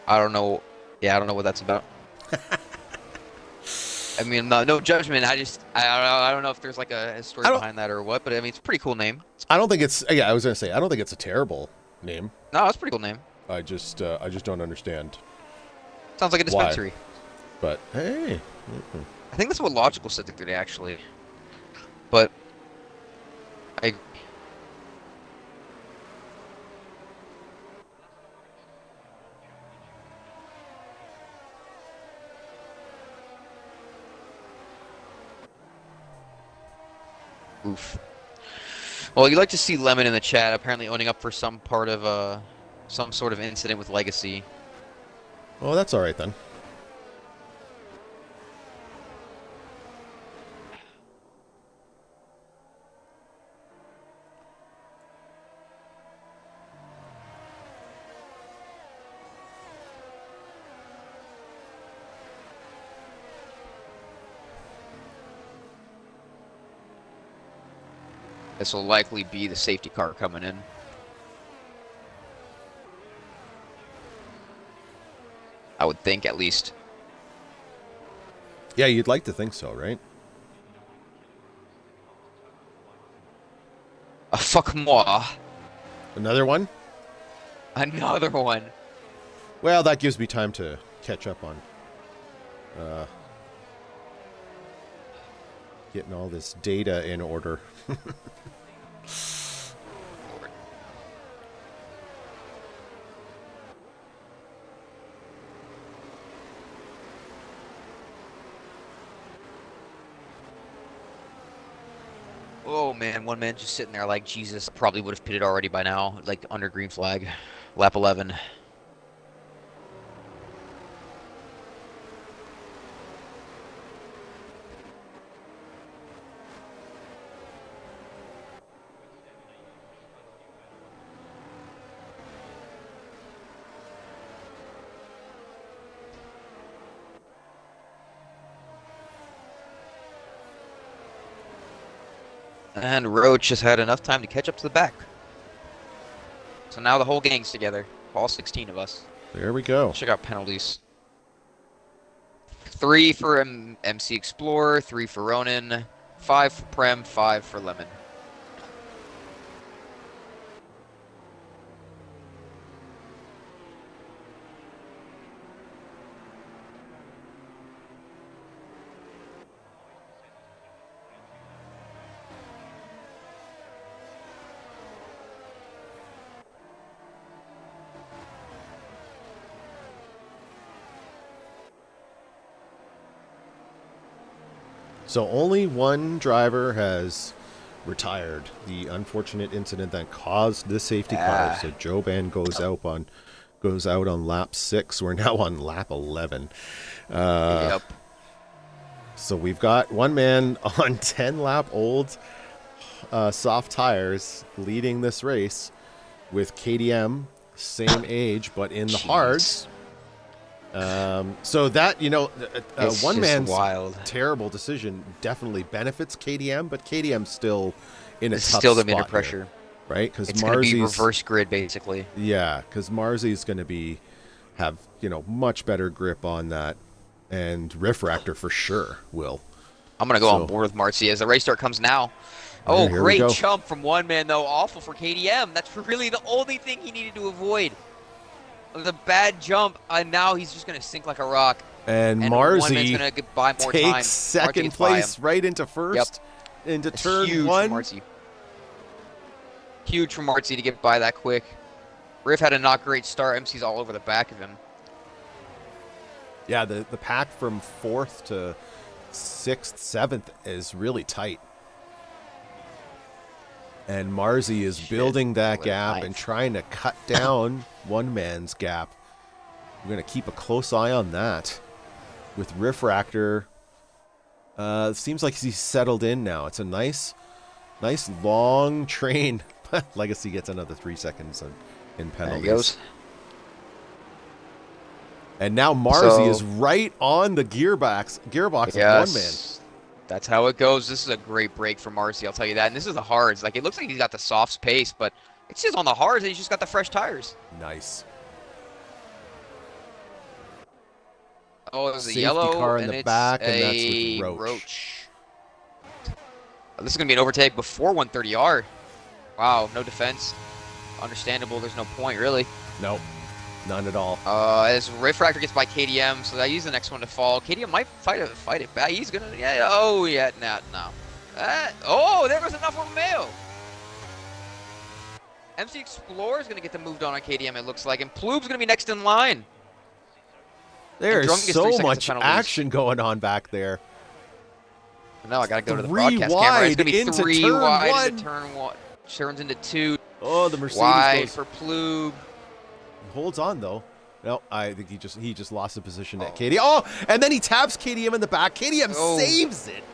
I don't know. Yeah, I don't know what that's about. I mean, no judgment. I don't know if there's like a story behind that or what, but I mean, it's a pretty cool name. I don't think it's... Yeah, I was going to say, I don't think it's a terrible name. No, it's a pretty cool name. I just don't understand. Sounds like a dispensary. Why. But, hey... I think that's what Logical said the other day, actually. But... Oof. Well, you'd like to see Lemon in the chat, apparently owning up for some part of some sort of incident with Legacy. Well, that's all right then. This will likely be the safety car coming in. I would think, at least. Yeah, you'd like to think so, right? Fuck moi. Another one? Another one. Well, that gives me time to catch up on getting all this data in order. Oh man, one man just sitting there like Jesus. Probably would have pitted already by now, like under green flag, lap 11. And Roach has had enough time to catch up to the back. So now the whole gang's together. All 16 of us. There we go. Check out penalties. 3 for MC Explorer, 3 for Ronin, 5 for Prem, 5 for Lemon. So only one driver has retired. The unfortunate incident that caused the safety car. So Joe Ban goes out on lap 6. We're now on lap 11. Yep. So we've got one man on 10 lap old soft tires leading this race with KDM, same age, but in the hards. So that, one man's wild. terrible decision definitely benefits KDM, but KDM's still in a tough still spot under pressure, here, right? Because it's going to be reverse grid basically. Yeah, because Marzi's going to have much better grip on that, and Riff Ractor for sure will. I'm going to go on board with Marzi as the race start comes now. Oh, great jump from one man though. Awful for KDM. That's really the only thing he needed to avoid. The bad jump, and now he's just going to sink like a rock. And Marzi takes second place right into first, into turn huge 1. For Marzi. Huge for Marzi to get by that quick. Riff had a not great start. MC's all over the back of him. Yeah, the pack from 4th to 6th, 7th is really tight. And Marzi is building that gap and trying to cut down one man's gap. We're going to keep a close eye on that. With Riff Ractor, seems like he's settled in now. It's a nice long train. Legacy gets another 3 seconds in penalties. There he goes. And now Marzi is right on the gearbox of one man. That's how it goes. This is a great break for Marzi, I'll tell you that. And this is the hards. Like, it looks like he's got the soft pace, but it's just on the hards and he's just got the fresh tires. Nice. Oh, it was a Safety yellow car in the back, and that's a with Roach. Roach. Oh, this is going to be an overtake before 130R. Wow, no defense. Understandable. There's no point, really. Nope. None at all. As Riff Ractor gets by KDM, so he's the next one to fall. KDM might fight it back. He's gonna, no. There was enough of a mail. MC Explorer is gonna get them moved on KDM, it looks like, and Plube's gonna be next in line. There is so much action going on back there. No, I gotta go to the broadcast camera. It's gonna be 3 wide into turn 1. Turns into 2. Oh, the Mercedes wide goes for Plube. Holds on though. No, I think he just lost the position at KDM. Oh, and then he taps KDM in the back. KDM saves it.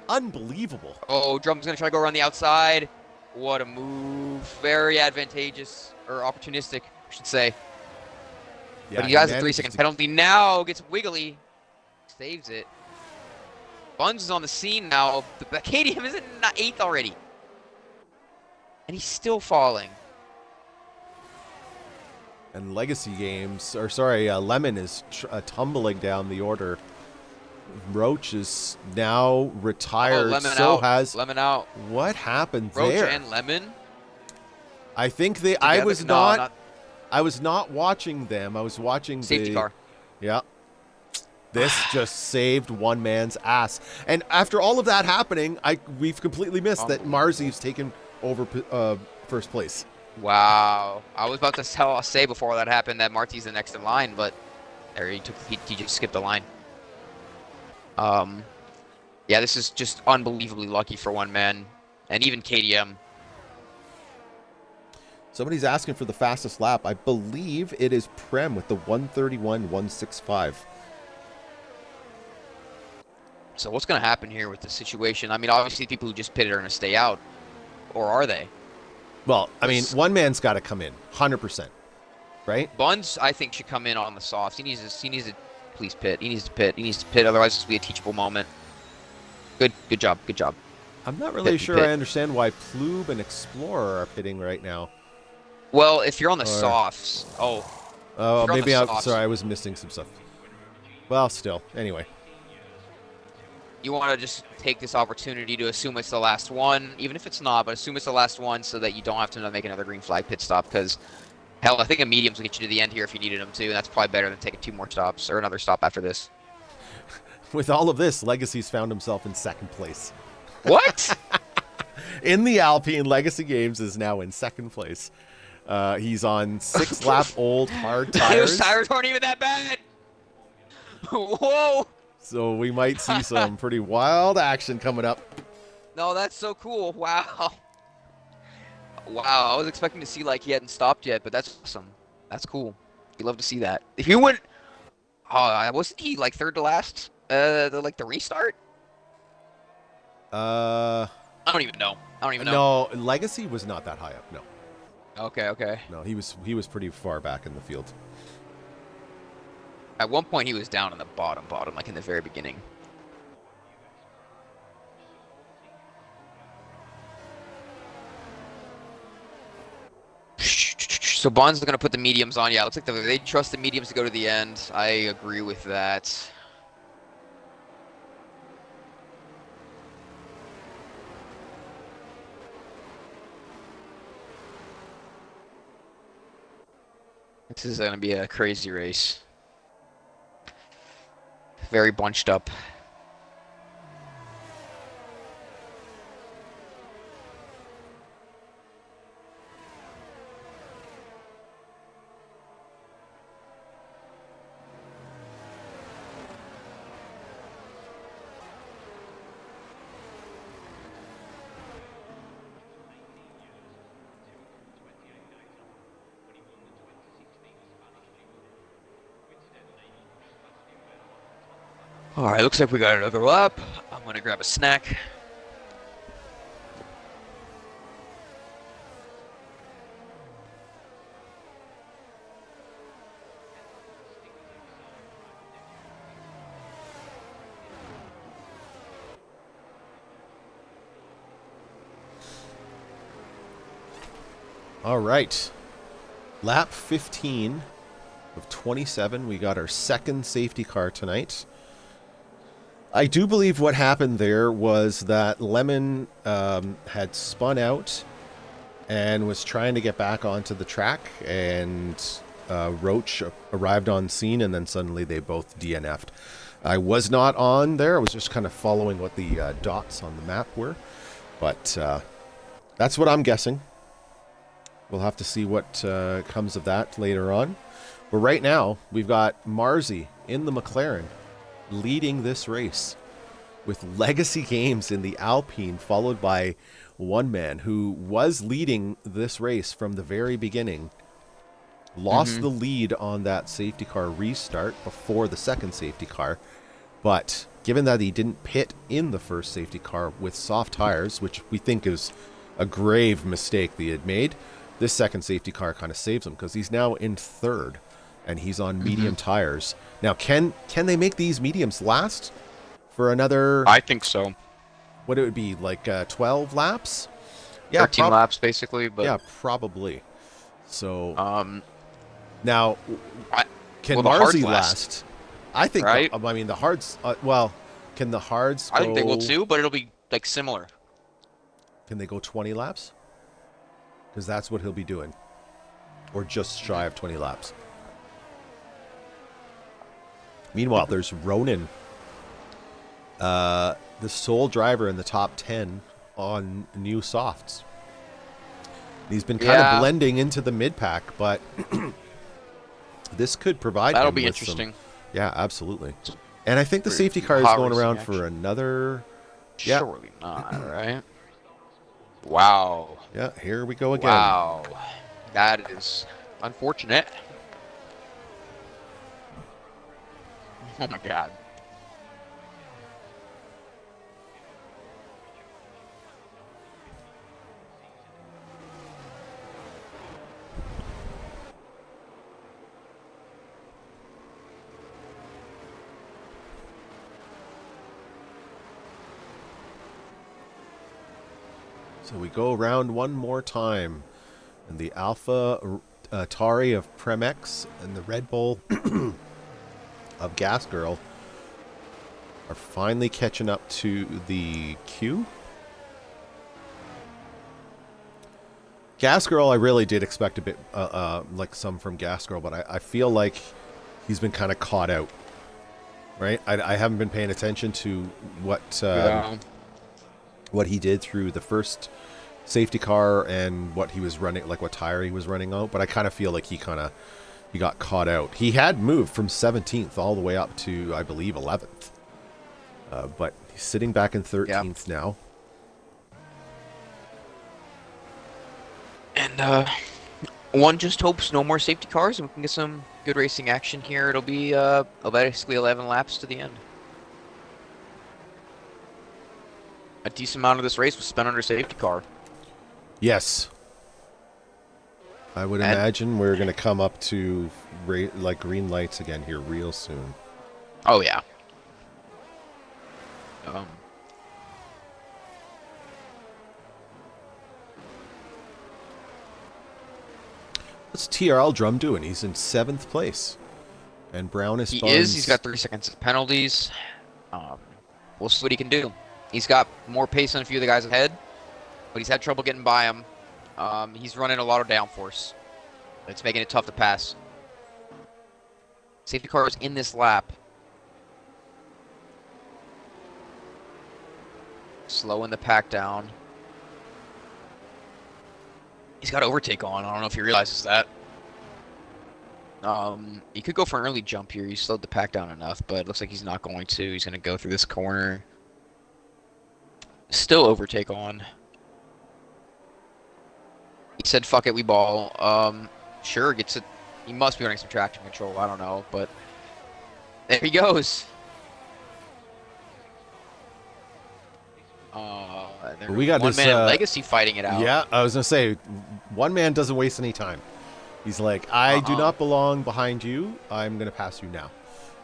Unbelievable. Oh, Drum's gonna try to go around the outside. What a move. Very advantageous, or opportunistic, I should say. Yeah, but he has a 3-second penalty now. Gets wiggly. Saves it. Buns is on the scene now. The KDM is in 8th already. And he's still falling. And Legacy Games, Lemon is tumbling down the order. Roach is now retired. Lemon out. Lemon out. What happened Roach there? Roach and Lemon. I think they. I was not watching them. I was watching safety car. Yeah. This just saved one man's ass. And after all of that happening, we've completely missed that Marzi's taken over first place. Wow. I was about to say before that happened that Marty's the next in line, but there he just skipped the line. Yeah, this is just unbelievably lucky for one man, and even KDM. Somebody's asking for the fastest lap. I believe it is Prem with the 131.165. So what's going to happen here with the situation? I mean, obviously people who just pitted are going to stay out, or are they? Well, I mean, one man's got to come in, 100%, right? Buns, I think, should come in on the softs. He needs to please pit. He needs to pit. Otherwise, this will be a teachable moment. Good job. I'm not really Pit and sure I pit. understand why Plube and Explorer are pitting right now. Well, if you're on the Or, softs, if you're on the maybe softs, sorry, I was missing some stuff. Well, still, anyway. you want to just take this opportunity to assume it's the last one, even if it's not, but assume it's the last one so that you don't have to make another green flag pit stop. Because hell, I think a mediums will get you to the end here if you needed them to, and that's probably better than taking 2 more stops or another stop after this. With all of this, Legacy's found himself in second place. What? In the Alpine, Legacy Games is now in second place. He's on 6-lap old hard Those tires. tires weren't even that bad. Whoa! So we might see some pretty wild action coming up. No, that's so cool. Wow. Wow, I was expecting to see like he hadn't stopped yet, but that's awesome. That's cool. You love to see that. If he went, wasn't he like third to last? The restart? Uh, I don't even know. I don't even know. no, Legacy was not that high up. No, Okay. no, he was pretty far back in the field. At one point, he was down in the bottom, like in the very beginning. So Bond's going to put the mediums on. Yeah, it looks like they trust the mediums to go to the end. I agree with that. This is going to be a crazy race. Very bunched up. All right, looks like we got another lap. I'm going to grab a snack. All right, lap 15 of 27. We got our second safety car tonight. I do believe what happened there was that Lemon had spun out and was trying to get back onto the track, and Roach arrived on scene, and then suddenly they both DNF'd. I was not on there. I was just kind of following what the dots on the map were, but that's what I'm guessing. We'll have to see what comes of that later on. But right now, we've got Marzi in the McLaren leading this race with Legacy Games in the Alpine, followed by one man who was leading this race from the very beginning, lost the lead on that safety car restart before the second safety car, but given that he didn't pit in the first safety car with soft tires, which we think is a grave mistake that he had made, this second safety car kind of saves him because he's now in third and he's on medium tires. Now, can they make these mediums last for another... I think so. What it would be, like 12 laps? Yeah, 13 laps, basically. But yeah, probably. So, now, can Marzi last? I think, right? I mean, the hards... can the hards go... I think they will too, but it'll be, like, similar. Can they go 20 laps? Because that's what he'll be doing. Or just shy of 20 laps. Meanwhile, there's Ronan, the sole driver in the top 10 on new softs. He's been kind of blending into the mid-pack, but this could provide That'll him be with interesting. Yeah, absolutely. And I think the safety car is going around for another... Yeah. Surely not, right? Wow. Yeah, here we go again. Wow. That is unfortunate. Oh my god. So we go around one more time. And the Alpha Atari of Premex and the Red Bull of Gas Girl are finally catching up to the Q. Gas Girl, I really did expect a bit like some from Gas Girl, but I feel like he's been kind of caught out. Right? I haven't been paying attention to what he did through the first safety car and what he was running, like what tire he was running out. But I kind of feel like he got caught out. He had moved from 17th all the way up to, I believe, 11th. But he's sitting back in 13th now. And one just hopes no more safety cars and we can get some good racing action here. It'll be basically 11 laps to the end. A decent amount of this race was spent under safety car. Yes. I would imagine we're going to come up to like green lights again here real soon. Oh, yeah. What's TRL Drum doing? He's in 7th place. And Brown is He's got 3 seconds of penalties. We'll see what he can do. He's got more pace than a few of the guys ahead, but he's had trouble getting by him. He's running a lot of downforce. It's making it tough to pass. Safety car is in this lap. Slowing the pack down. He's got overtake on. I don't know if he realizes that. He could go for an early jump here. He slowed the pack down enough, but it looks like he's not going to. He's going to go through this corner. Still overtake on. He said, fuck it, we ball. Sure, gets it. He must be running some traction control. I don't know, but there he goes. We got one man in Legacy fighting it out. Yeah, I was going to say, one man doesn't waste any time. He's like, I do not belong behind you. I'm going to pass you now.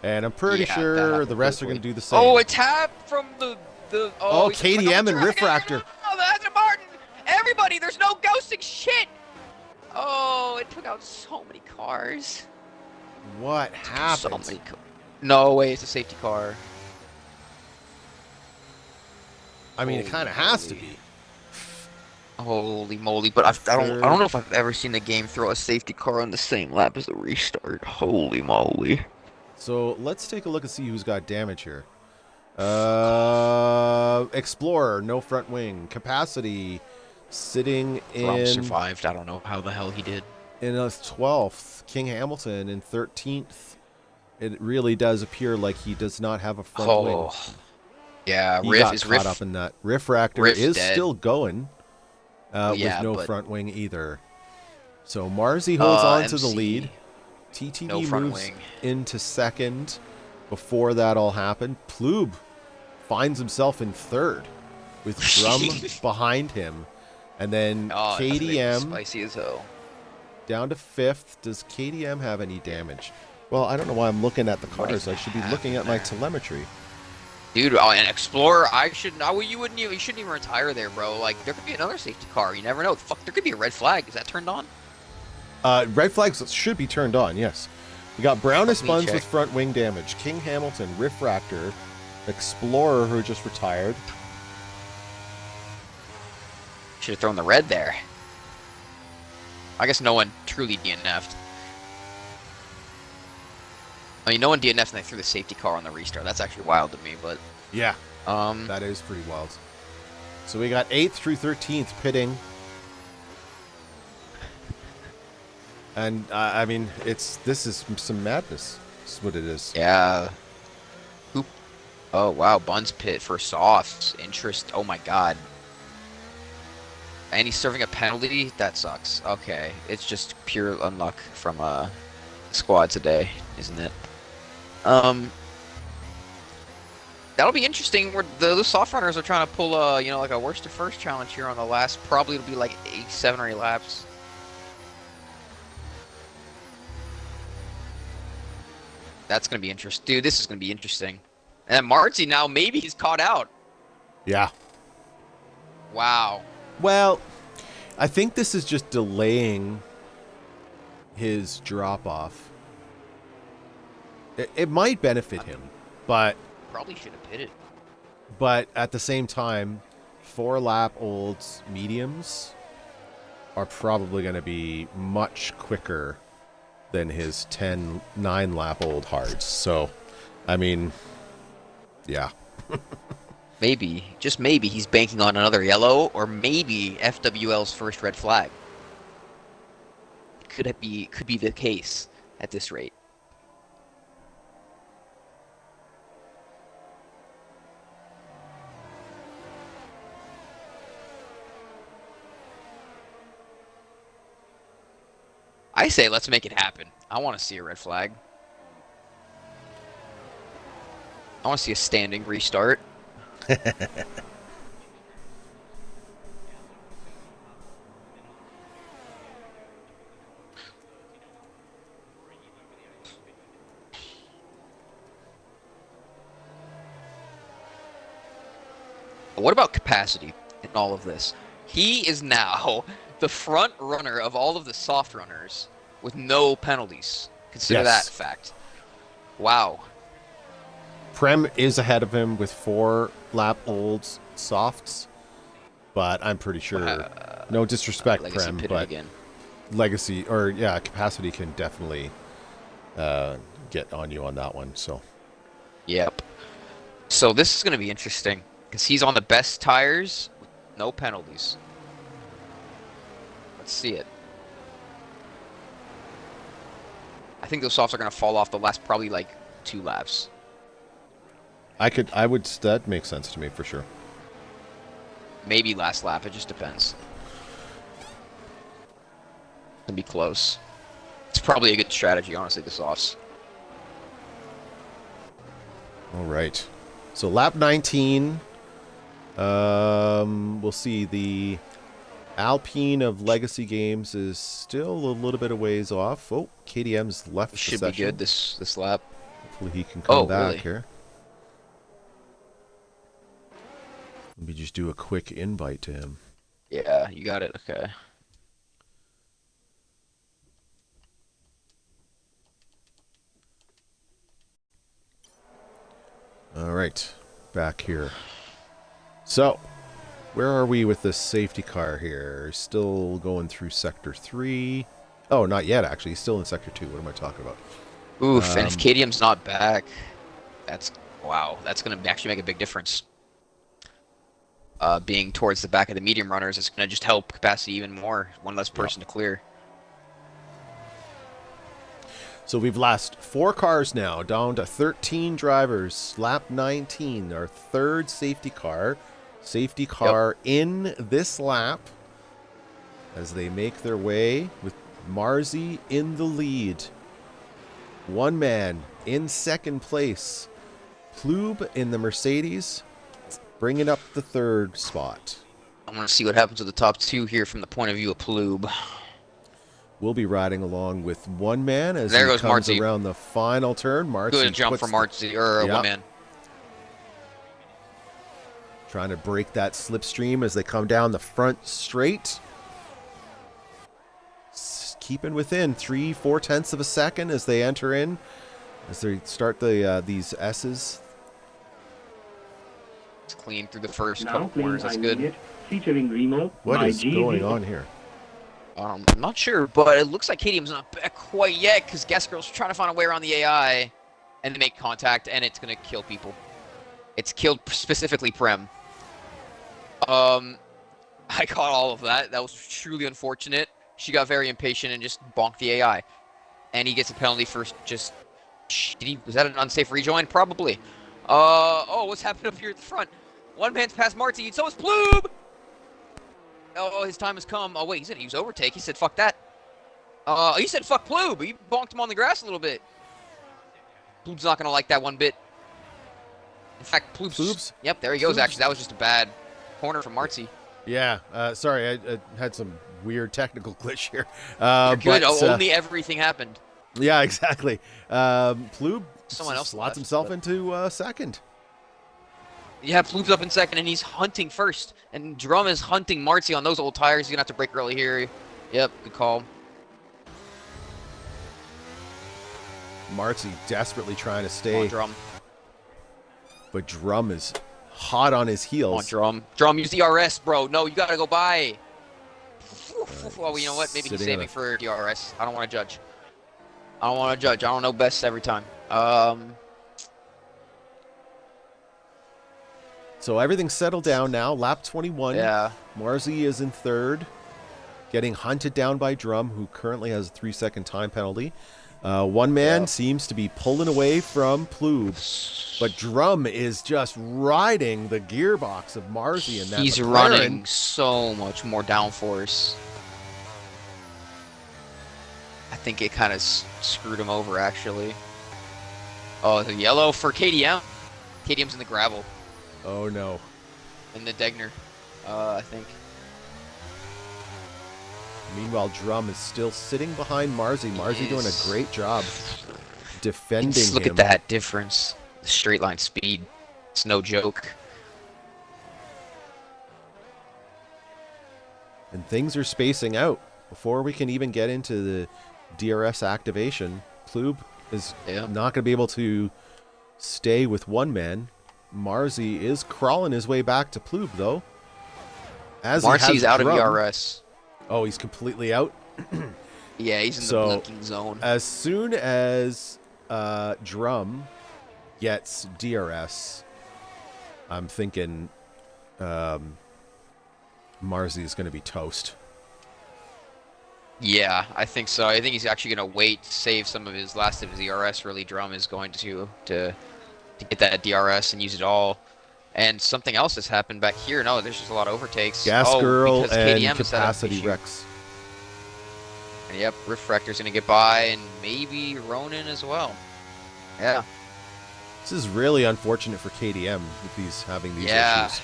And I'm pretty sure the rest are going to do the same. Oh, a tap from the KDM and Riffractor. Oh, that's a Martin. Everybody, there's no ghosting shit. Oh, it took out so many cars. What happened? So many no way, it's a safety car. I mean, it kind of has to be. Holy moly! But I don't know if I've ever seen the game throw a safety car on the same lap as the restart. Holy moly! So let's take a look and see who's got damage here. Explorer, no front wing. Capacity, sitting in. Survived. I don't know how the hell he did. In a 12th, King Hamilton in 13th. It really does appear like he does not have a front wing. Yeah, he got caught up in that. Riffractor is dead. Still going with no front wing either. So Marzi holds on to the lead. TTV moves into second. Before that all happened, Ploob finds himself in third with Drum behind him. And then KDM spicy as hell. Down to 5th. Does KDM have any damage? Well, I don't know why I'm looking at the cars. I should be looking at my telemetry. Dude, an Explorer, you shouldn't even retire there, bro. Like, there could be another safety car. You never know. Fuck, there could be a red flag. Is that turned on? Red flags should be turned on, yes. We got Brownest Buns with front wing damage. King Hamilton, Riffractor, Explorer, who just retired. Should have thrown the red there. I guess no one truly DNF'd. I mean, no one DNF'd and they threw the safety car on the restart. That's actually wild to me, but... Yeah, that is pretty wild. So we got 8th through 13th pitting. And, I mean, this is some madness. This is what it is. Yeah. Oop. Oh, wow. Buns pit for softs. Interest. Oh, my God. And he's serving a penalty? That sucks. Okay. It's just pure unluck from squad today, isn't it? That'll be interesting. Where the soft runners are trying to pull like a worst to first challenge here on the last. Probably it'll be like 7 or 8 laps. That's gonna be interesting, dude. This is gonna be interesting. And Marty now maybe he's caught out. Yeah. Wow. Well, I think this is just delaying his drop-off. It might benefit him, but... Probably should have pitted. But at the same time, 4-lap-old mediums are probably going to be much quicker than his 9-lap-old hards. So, I mean, yeah. Maybe, just maybe, he's banking on another yellow, or maybe FWL's first red flag. Could be the case at this rate. I say let's make it happen. I want to see a red flag. I want to see a standing restart. What about capacity in all of this? He is now the front runner of all of the soft runners with no penalties. Consider that fact. Wow. Prem is ahead of him with 4-lap-old softs, but I'm pretty sure, no disrespect, Prem, but again. Legacy, or yeah, capacity can definitely get on you on that one. So. Yep. So this is going to be interesting because he's on the best tires with no penalties. Let's see it. I think those softs are going to fall off the last probably like 2 laps. That makes sense to me for sure. Maybe last lap, it just depends. It'll be close. It's probably a good strategy, honestly, the softs. All right. So lap 19. We'll see. The Alpine of Legacy Games is still a little bit of ways off. Oh, KDM's left the session. Should be good this lap. Hopefully he can come back really? here. Let me just do a quick invite to him. Yeah, you got it. Okay. All right, back here. So, where are we with this safety car here? Still going through Sector 3. Oh, not yet, actually. He's still in Sector 2. What am I talking about? Oof, and if KDM's not back, wow, that's going to actually make a big difference. Being towards the back of the medium runners is going to just help capacity even more. One less person to clear. So we've lost 4 cars now, down to 13 drivers. Lap 19, our third safety car. Safety car in this lap as they make their way with Marzi in the lead. One man in second place. Plube in the Mercedes, bringing up the third spot. I want to see what happens with the top 2 here from the point of view of Plube. We'll be riding along with one man as there he goes comes Marzi. Around the final turn. Marzi good jump from Marzi, or one man. Trying to break that slipstream as they come down the front straight. Keeping within 3-4 tenths of a second as they enter in, as they start these S's. It's clean through the first couple corners. That's good. Featuring Remo. What is going on here? I'm not sure, but it looks like KDM's not back quite yet because Guest Girl's trying to find a way around the AI and they make contact, and it's going to kill people. It's killed specifically Prem. I caught all of that. That was truly unfortunate. She got very impatient and just bonked the AI. And he gets a penalty for just... Was that an unsafe rejoin? Probably. Oh, what's happening up here at the front? One man's past Marzi, and so is Plube! Oh, his time has come. Oh, wait, he said he was overtake. He said, fuck that. He said, fuck Plube. He bonked him on the grass a little bit. Plube's not going to like that one bit. In fact, Plube's... Yep, there he goes, actually. That was just a bad corner from Marzi. Yeah, sorry, I had some weird technical glitch here. You're good. Only everything happened. Yeah, exactly. Plube Someone else slots himself into second. Yeah, Ploop's up in second, and he's hunting first. And Drum is hunting Marcy on those old tires. He's going to have to brake early here. Yep, good call. Marcy desperately trying to stay. Come on, Drum. But Drum is hot on his heels. Come on, Drum. Drum, use DRS, bro. No, you got to go by. Well, you know what? Maybe he's saving for DRS. I don't want to judge. I don't know best every time. So everything's settled down now. Lap 21. Yeah. Marcy is in third, getting hunted down by Drum, who currently has a 3-second time penalty. One man seems to be pulling away from Ploob, but Drum is just riding the gearbox of Marcy in that He's McLaren. running so much more downforce. I think it kind of screwed him over, actually. Oh, the yellow for KDM. KDM's in the gravel. Oh, no. In the Degner, I think. Meanwhile, Drum is still sitting behind Marcy. Marcy doing a great job defending Just look him. at that difference. The straight line speed. It's no joke. And things are spacing out. Before we can even get into the DRS activation, Ploob is not going to be able to stay with one man. Marcy is crawling his way back to Ploob, though. As Marcy's out of DRS. Oh, he's completely out? Yeah, he's in the blinking zone. As soon as Drum gets DRS, I'm thinking Marcy is going to be toast. Yeah, I think so. I think he's actually going to wait to save some of his last of his DRS. Really, Drum is going to get that DRS and use it all. And something else has happened back here. No, there's just a lot of overtakes. Gas Girl and KDM Capacity Rex. And yep, Refractor's going to get by, and maybe Ronin as well. Yeah. This is really unfortunate for KDM with having these issues.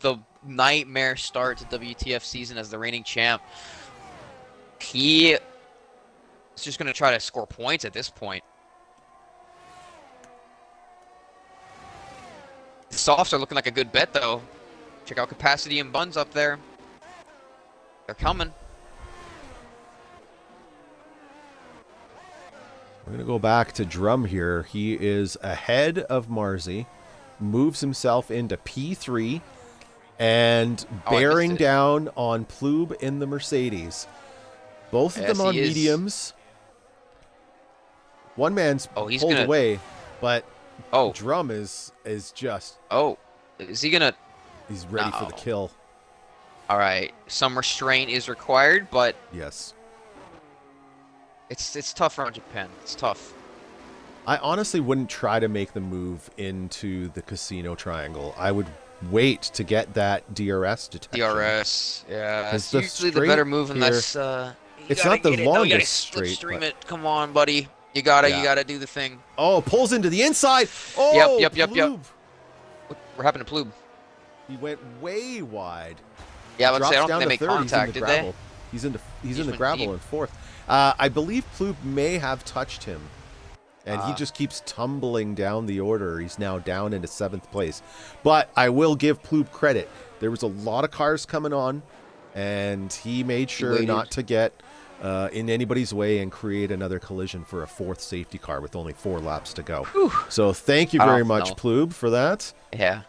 The nightmare start to WTF season as the reigning champ. He is just going to try to score points at this point. The softs are looking like a good bet, though. Check out Capacity and Buns up there. They're coming. We're going to go back to Drum here. He is ahead of Marcy, moves himself into P3, and bearing down on Ploob in the Mercedes. Both of them on mediums. One man's pulled away, but Drum is just... Oh, is he going to... He's ready for the kill. All right, some restraint is required, but... Yes. It's tough around Japan. It's tough. I honestly wouldn't try to make the move into the casino triangle. I would wait to get that DRS detection. DRS, yeah. It's usually the better move unless... it's not the longest straight. Stream it. Come on, buddy. You gotta do the thing. Oh, pulls into the inside. Oh, yep. What happened to Ploob? He went way wide. Yeah, let's say I don't think they make contact, did they? He's in the gravel in fourth. I believe Ploob may have touched him, and he just keeps tumbling down the order. He's now down into 7th place. But I will give Ploob credit. There was a lot of cars coming on, and he made sure not to get in anybody's way and create another collision for a 4th safety car with only 4 laps to go. Whew. So thank you very much, Ploob, for that. Yeah.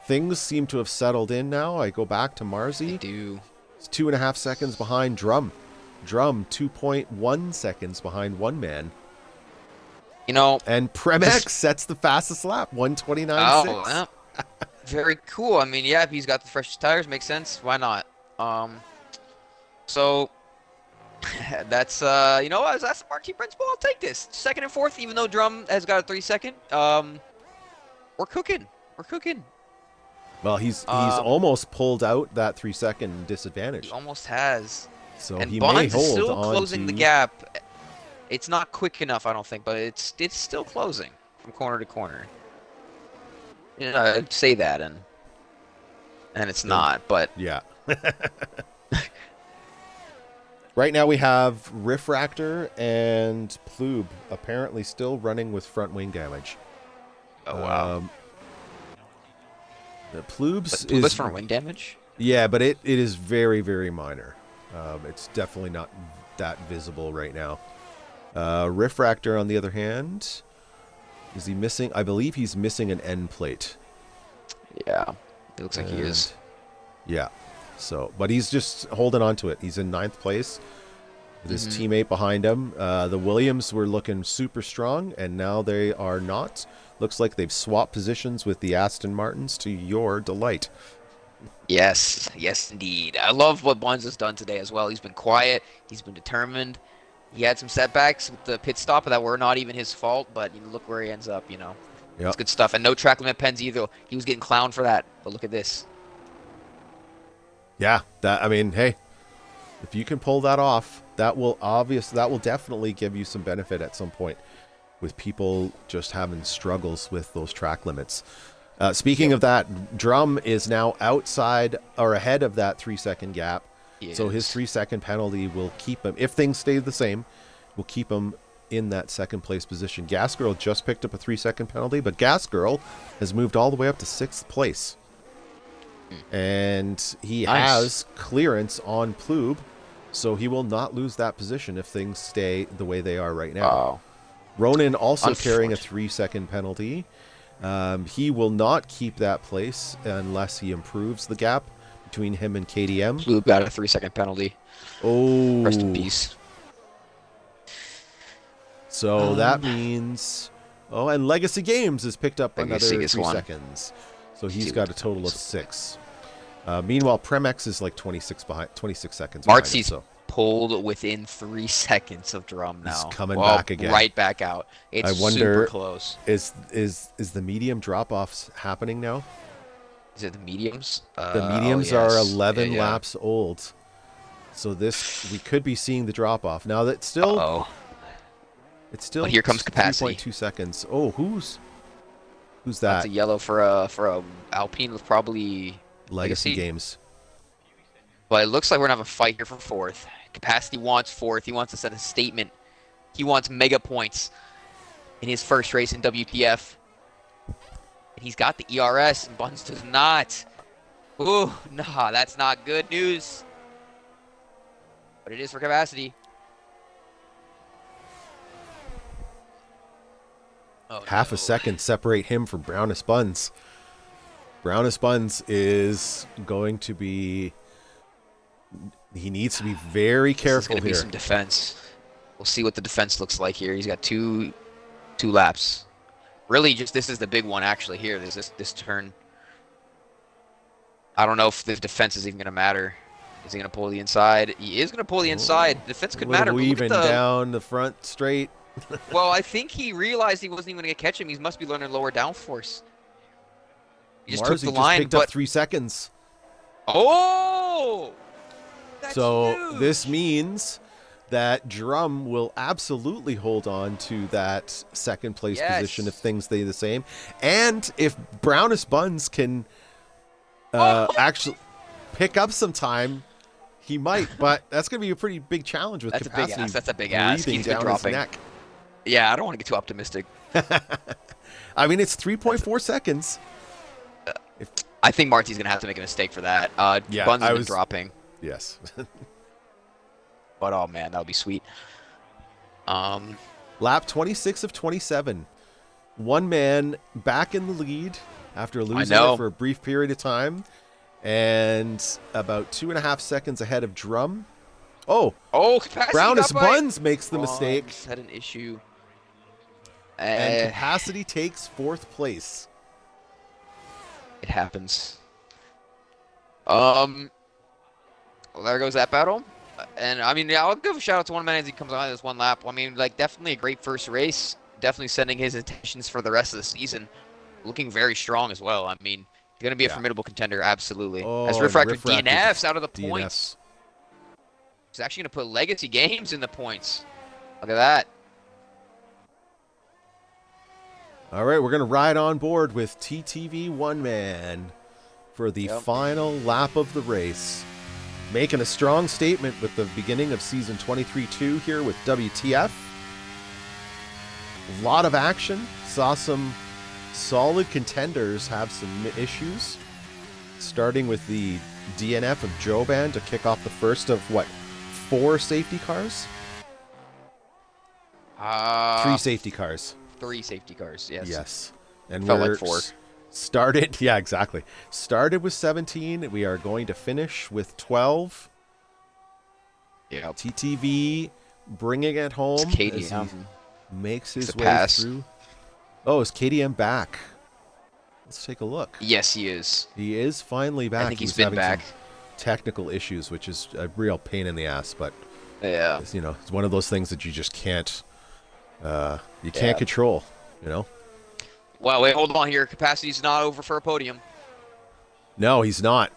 Things seem to have settled in now. I go back to Marcy. They do. It's 2.5 seconds behind Drum. Drum 2.1 seconds behind one man. You know, and Premex sets the fastest lap, 129.6. Oh, yeah. Very cool. I mean, yeah, if he's got the freshest tires, makes sense. Why not? So that's you know, that's the marquee principle. I'll take this. 2nd and 4th, even though Drum has got a 3-second. We're cooking. We're cooking. Well, he's almost pulled out that 3-second disadvantage. He almost has. So and he Bonds may hold is still on closing the gap. It's not quick enough, I don't think, but it's still closing from corner to corner. You know, I'd say that, and it's not, but yeah. Right now we have Refractor and Ploob apparently still running with front wing damage. Oh wow. Plubes But is for wing damage? yeah, but it is very, very minor. It's definitely not that visible right now. Riffractor, on the other hand, is he missing? I believe he's missing an end plate. Yeah, it looks like he is. Yeah. So, but he's just holding on to it. He's in 9th place with his teammate behind him. The Williams were looking super strong, and now they are not. Looks like they've swapped positions with the Aston Martins, to your delight. Yes, yes, indeed. I love what Buns has done today as well. He's been quiet. He's been determined. He had some setbacks with the pit stop that were not even his fault, but look where he ends up, It's Yep. good stuff. And no track limit pens either. He was getting clowned for that, but look at this. Yeah, I mean, hey, if you can pull that off, that will definitely give you some benefit at some point with people just having struggles with those track limits. Speaking of that, Drum is now outside or ahead of that 3-second gap. So his 3-second penalty will keep him, if things stay the same, will keep him in that 2nd place position. Gas Girl just picked up a 3-second penalty, but Gas Girl has moved all the way up to 6th place. And he has clearance on Plube, so he will not lose that position if things stay the way they are right now. Oh. Ronan also carrying a 3-second penalty. He will not keep that place unless he improves the gap between him and KDM. Plube got a 3-second penalty. Oh. Rest in peace. So that means... Oh, and Legacy Games has picked up another 3 seconds. So he's got a total of 6. Meanwhile, Premex is like 26 seconds behind Martsy's pulled within 3 seconds of Drum now. He's coming back again. Right back out. It's I wonder, super close. Is the medium drop-offs happening now? Is it the mediums? The mediums are 11 laps old. So we could be seeing the drop-off. Now that still... It's still... But here comes capacity. 3.2 seconds. Oh, who's that? That's a yellow for a Alpine with probably Legacy Games. But it looks like we're going to have a fight here for 4th. Capacity wants 4th. He wants to set a statement. He wants mega points in his first race in WTF. And he's got the ERS, and Buns does not. Ooh, nah, that's not good news. But it is for capacity. Half a second separate him from Brownest Buns. Brownest Buns is going to be... He needs to be very careful here. There's going to be some defense. We'll see what the defense looks like here. He's got two laps. Really, just this is the big one actually here. There's this turn. I don't know if the defense is even going to matter. Is he going to pull the inside? He is going to pull the inside. Defense could matter. Weaving down the front straight. Well, I think he realized he wasn't even going to catch him. He must be learning lower downforce. He just took the line, picked up 3 seconds. Oh! So huge. This means that Drum will absolutely hold on to that 2nd place position if things stay the same. And if Brownest Buns can actually pick up some time, he might. But that's going to be a pretty big challenge with capacity. That's a big ass. He's been dropping. His neck. Yeah, I don't want to get too optimistic. I mean, it's 3.4 seconds. I think Marty's going to have to make a mistake for that. Buns has been dropping. Yes. But, oh, man, that would be sweet. Lap 26 of 27. One man back in the lead after losing it for a brief period of time. And about 2.5 seconds ahead of Drum. Oh, Brownest Buns makes the mistake. Had an issue. And Capacity takes 4th place. It happens. Well, there goes that battle. And, I mean, I'll give a shout-out to one man as he comes on this one lap. I mean, like, definitely a great first race. Definitely sending his intentions for the rest of the season. Looking very strong as well. I mean, he's going to be a formidable contender, absolutely. As Riffractor DNFs out of the points. He's actually going to put Legacy Games in the points. Look at that. All right, we're going to ride on board with TTV One Man for the final lap of the race. Making a strong statement with the beginning of Season 23-2 here with WTF. A lot of action. Saw some solid contenders have some issues. starting with the DNF of Joban to kick off the first of, what, 4 safety cars? 3 safety cars. 3 safety cars, yes. Yes. And Felt like we're 4. started, yeah, exactly. Started with 17. We are going to finish with 12. Yeah. TTV bringing it home It's as he makes his way pass. through. Oh, is KDM back? Let's take a look. Yes, he is. He is finally back. I think he's was been having back. some technical issues, which is a real pain in the ass, but Yeah. it's, it's one of those things that you just can't control, Well, wait, hold on here. Capacity's not over for a podium. No, he's not.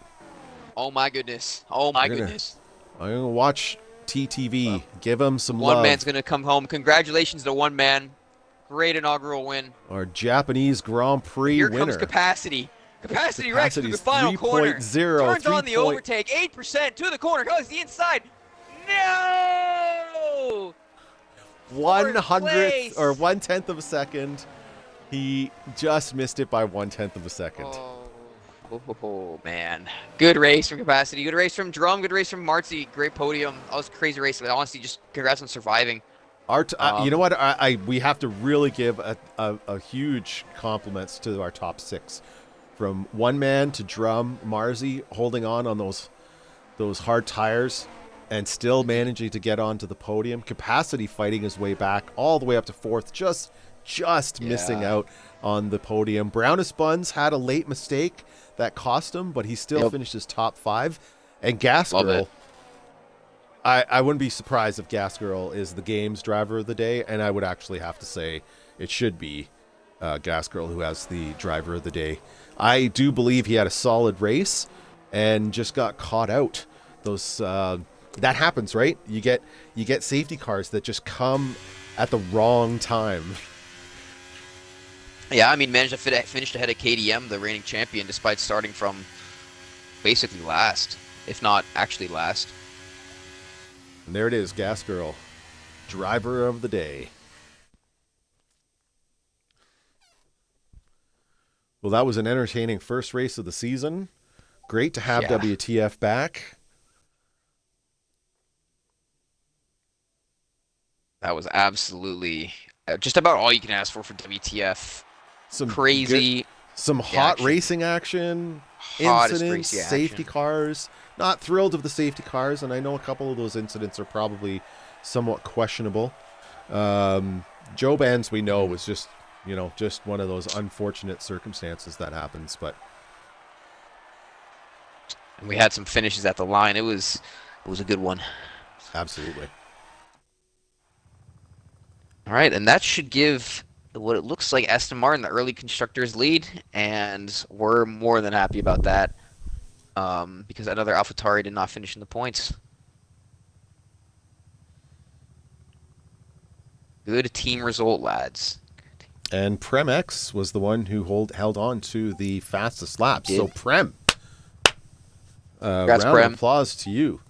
Oh my goodness. Oh my goodness. I'm gonna watch TTV. Give him some One love. man's gonna come home. Congratulations to one man. Great inaugural win. Our Japanese Grand Prix Here winner. comes Capacity. Capacity Rex to the final 3.0, corner. Turns on the overtake. 8% to the corner. Goes the inside. No! 1/100th or 1/10 of a second. He just missed it by 1/10 of a second. Oh, man. Good race from Capacity. Good race from Drum. Good race from Marzi. Great podium. That was a crazy race. But honestly, just congrats on surviving. You know what? We have to really give a huge compliments to our top 6. From one man to Drum, Marzi holding on those hard tires and still managing to get onto the podium. Capacity fighting his way back all the way up to 4th, just missing out on the podium. Brownest Buns had a late mistake that cost him, but he still finished his top 5. And Gas Girl, I wouldn't be surprised if Gas Girl is the game's driver of the day, and I would actually have to say it should be Gas Girl who has the driver of the day. I do believe he had a solid race and just got caught out. Those that happens, right? You get safety cars that just come at the wrong time. Yeah, I mean, managed to finish ahead of KDM, the reigning champion, despite starting from basically last, if not actually last. And there it is, Gas Girl, driver of the day. Well, that was an entertaining first race of the season. Great to have WTF back. That was absolutely just about all you can ask for WTF. Some crazy, some hot racing action, incidents, safety cars. Not thrilled of the safety cars, and I know a couple of those incidents are probably somewhat questionable. Joban's, we know, was just one of those unfortunate circumstances that happens, but and we had some finishes at the line. It was a good one. Absolutely. All right, and that should give what it looks like Aston Martin the early constructors lead, and we're more than happy about that because another AlphaTauri did not finish in the points. Good team result, lads. And Prem-X was the one who held on to the fastest lap. So Prem, Congrats, round of applause to you.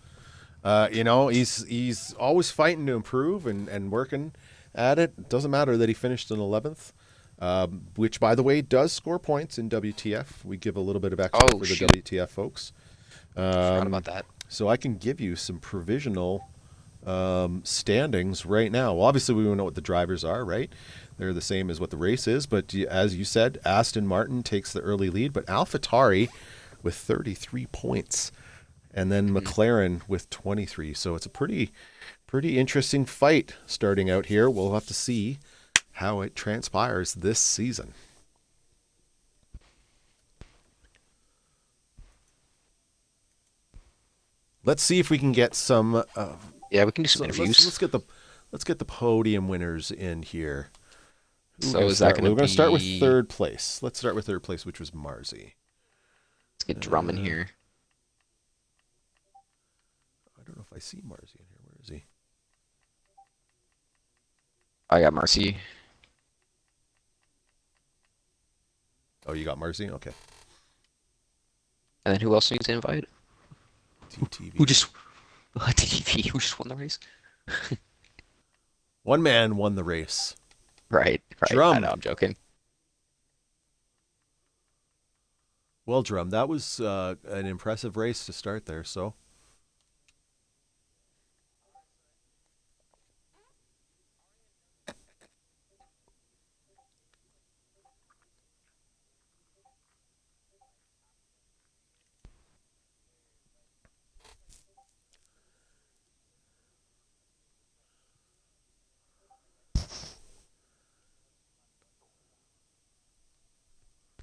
He's always fighting to improve and working at it. It doesn't matter that he finished in 11th, which, by the way, does score points in WTF. We give a little bit of extra for the WTF folks. Forgot about that. So I can give you some provisional standings right now. Well, obviously, we don't know what the drivers are, right? They're the same as what the race is. But as you said, Aston Martin takes the early lead, but AlphaTauri with 33 points. And then McLaren with 23. So it's a pretty interesting fight starting out here. We'll have to see how it transpires this season. Let's see if we can get some. We can do some interviews. Let's get the podium winners in here. So is that going to be? We're going to start with 3rd place. Let's start with 3rd place, which was Marzi. Let's get Drum in here. I don't know if I see Marzi in here. Where is he? I got Marzi. Oh, you got Marzi? Okay. And then who else needs to invite? TTV. TTV? Who just won the race? One man won the race. Right. Drum. I know, I'm joking. Well, Drum, that was an impressive race to start there. So,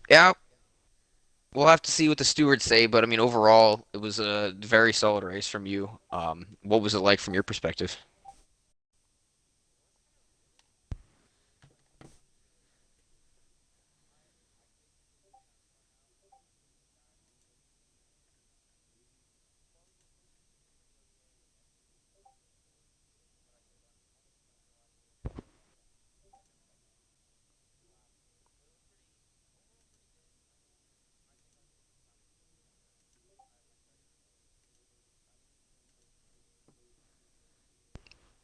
Yeah, we'll have to see what the stewards say, but I mean, overall, it was a very solid race from you. What was it like from your perspective?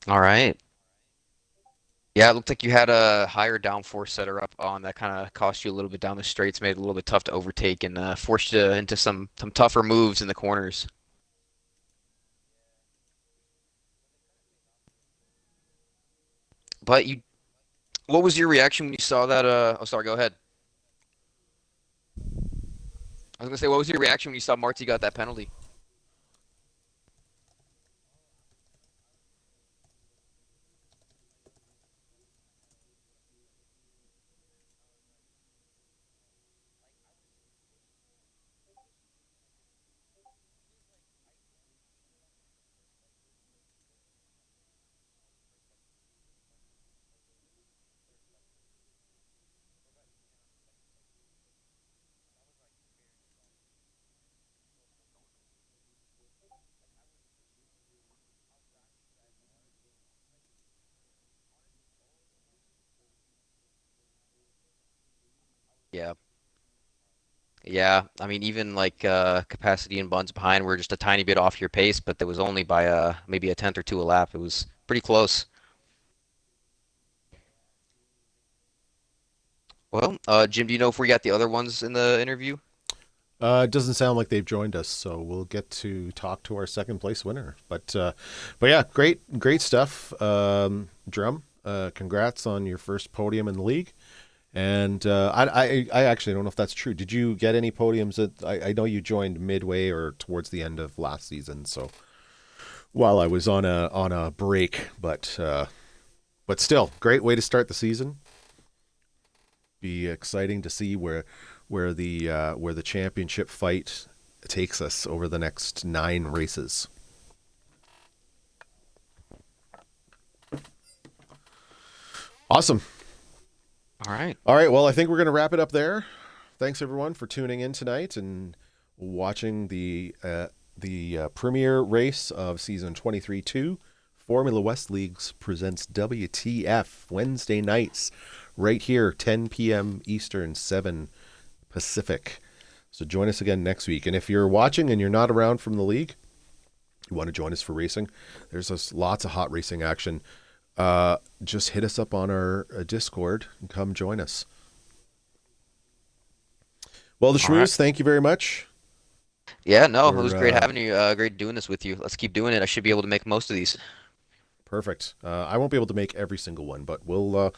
All right. Yeah, it looked like you had a higher downforce setter up on that kind of cost you a little bit down the straights, made it a little bit tough to overtake and forced you into some tougher moves in the corners. But what was your reaction when you saw that? Oh, sorry, go ahead. I was gonna say, what was your reaction when you saw Marty got that penalty? Yeah. Yeah, I mean, even like capacity and buns behind were just a tiny bit off your pace, but there was only by maybe a tenth or two a lap. It was pretty close. Well, Jim, do you know if we got the other ones in the interview? it doesn't sound like they've joined us, so we'll get to talk to our second place winner. But yeah, great stuff, Drum. Congrats on your first podium in the league. And I actually don't know if that's true. Did you get any podiums? I know you joined midway or towards the end of last season, so while I was on a break, but still, great way to start the season. Be exciting to see where the championship fight takes us over the next 9 races. Awesome. All right. All right. Well, I think we're going to wrap it up there. Thanks everyone for tuning in tonight and watching the premiere race of season 23-2. Formula West Leagues presents WTF Wednesday nights right here, 10 p.m. Eastern, 7 Pacific. So join us again next week. And if you're watching and you're not around from the league, you want to join us for racing, there's lots of hot racing action. Just hit us up on our Discord and come join us. Well, the All right. Schmooze, thank you very much. Yeah, no, it was For great having you. Great doing this with you. Let's keep doing it. I should be able to make most of these. perfect. I won't be able to make every single one, but we'll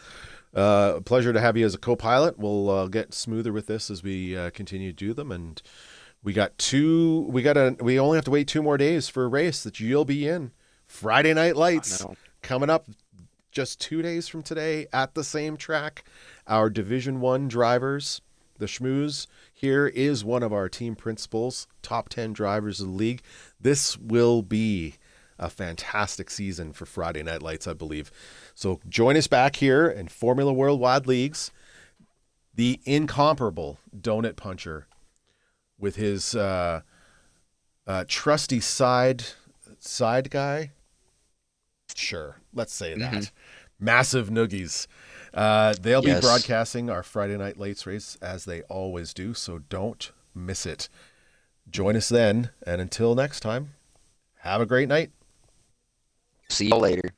pleasure to have you as a co-pilot. We'll get smoother with this as we continue to do them. And we got two. We only have to wait 2 more days for a race that you'll be in. Friday Night I Lights know. coming up just 2 days from today at the same track. Our Division 1 drivers, the Schmooze, here is one of our team principals, top 10 drivers of the league. This will be a fantastic season for Friday Night Lights, I believe. So join us back here in Formula Worldwide Leagues. The incomparable Donut Puncher with his trusty side guy. Sure, let's say that. Hmm. Massive Noogies. They'll be Yes. broadcasting our Friday Night Lights race as they always do, so don't miss it. Join us then, and until next time, have a great night. See you later.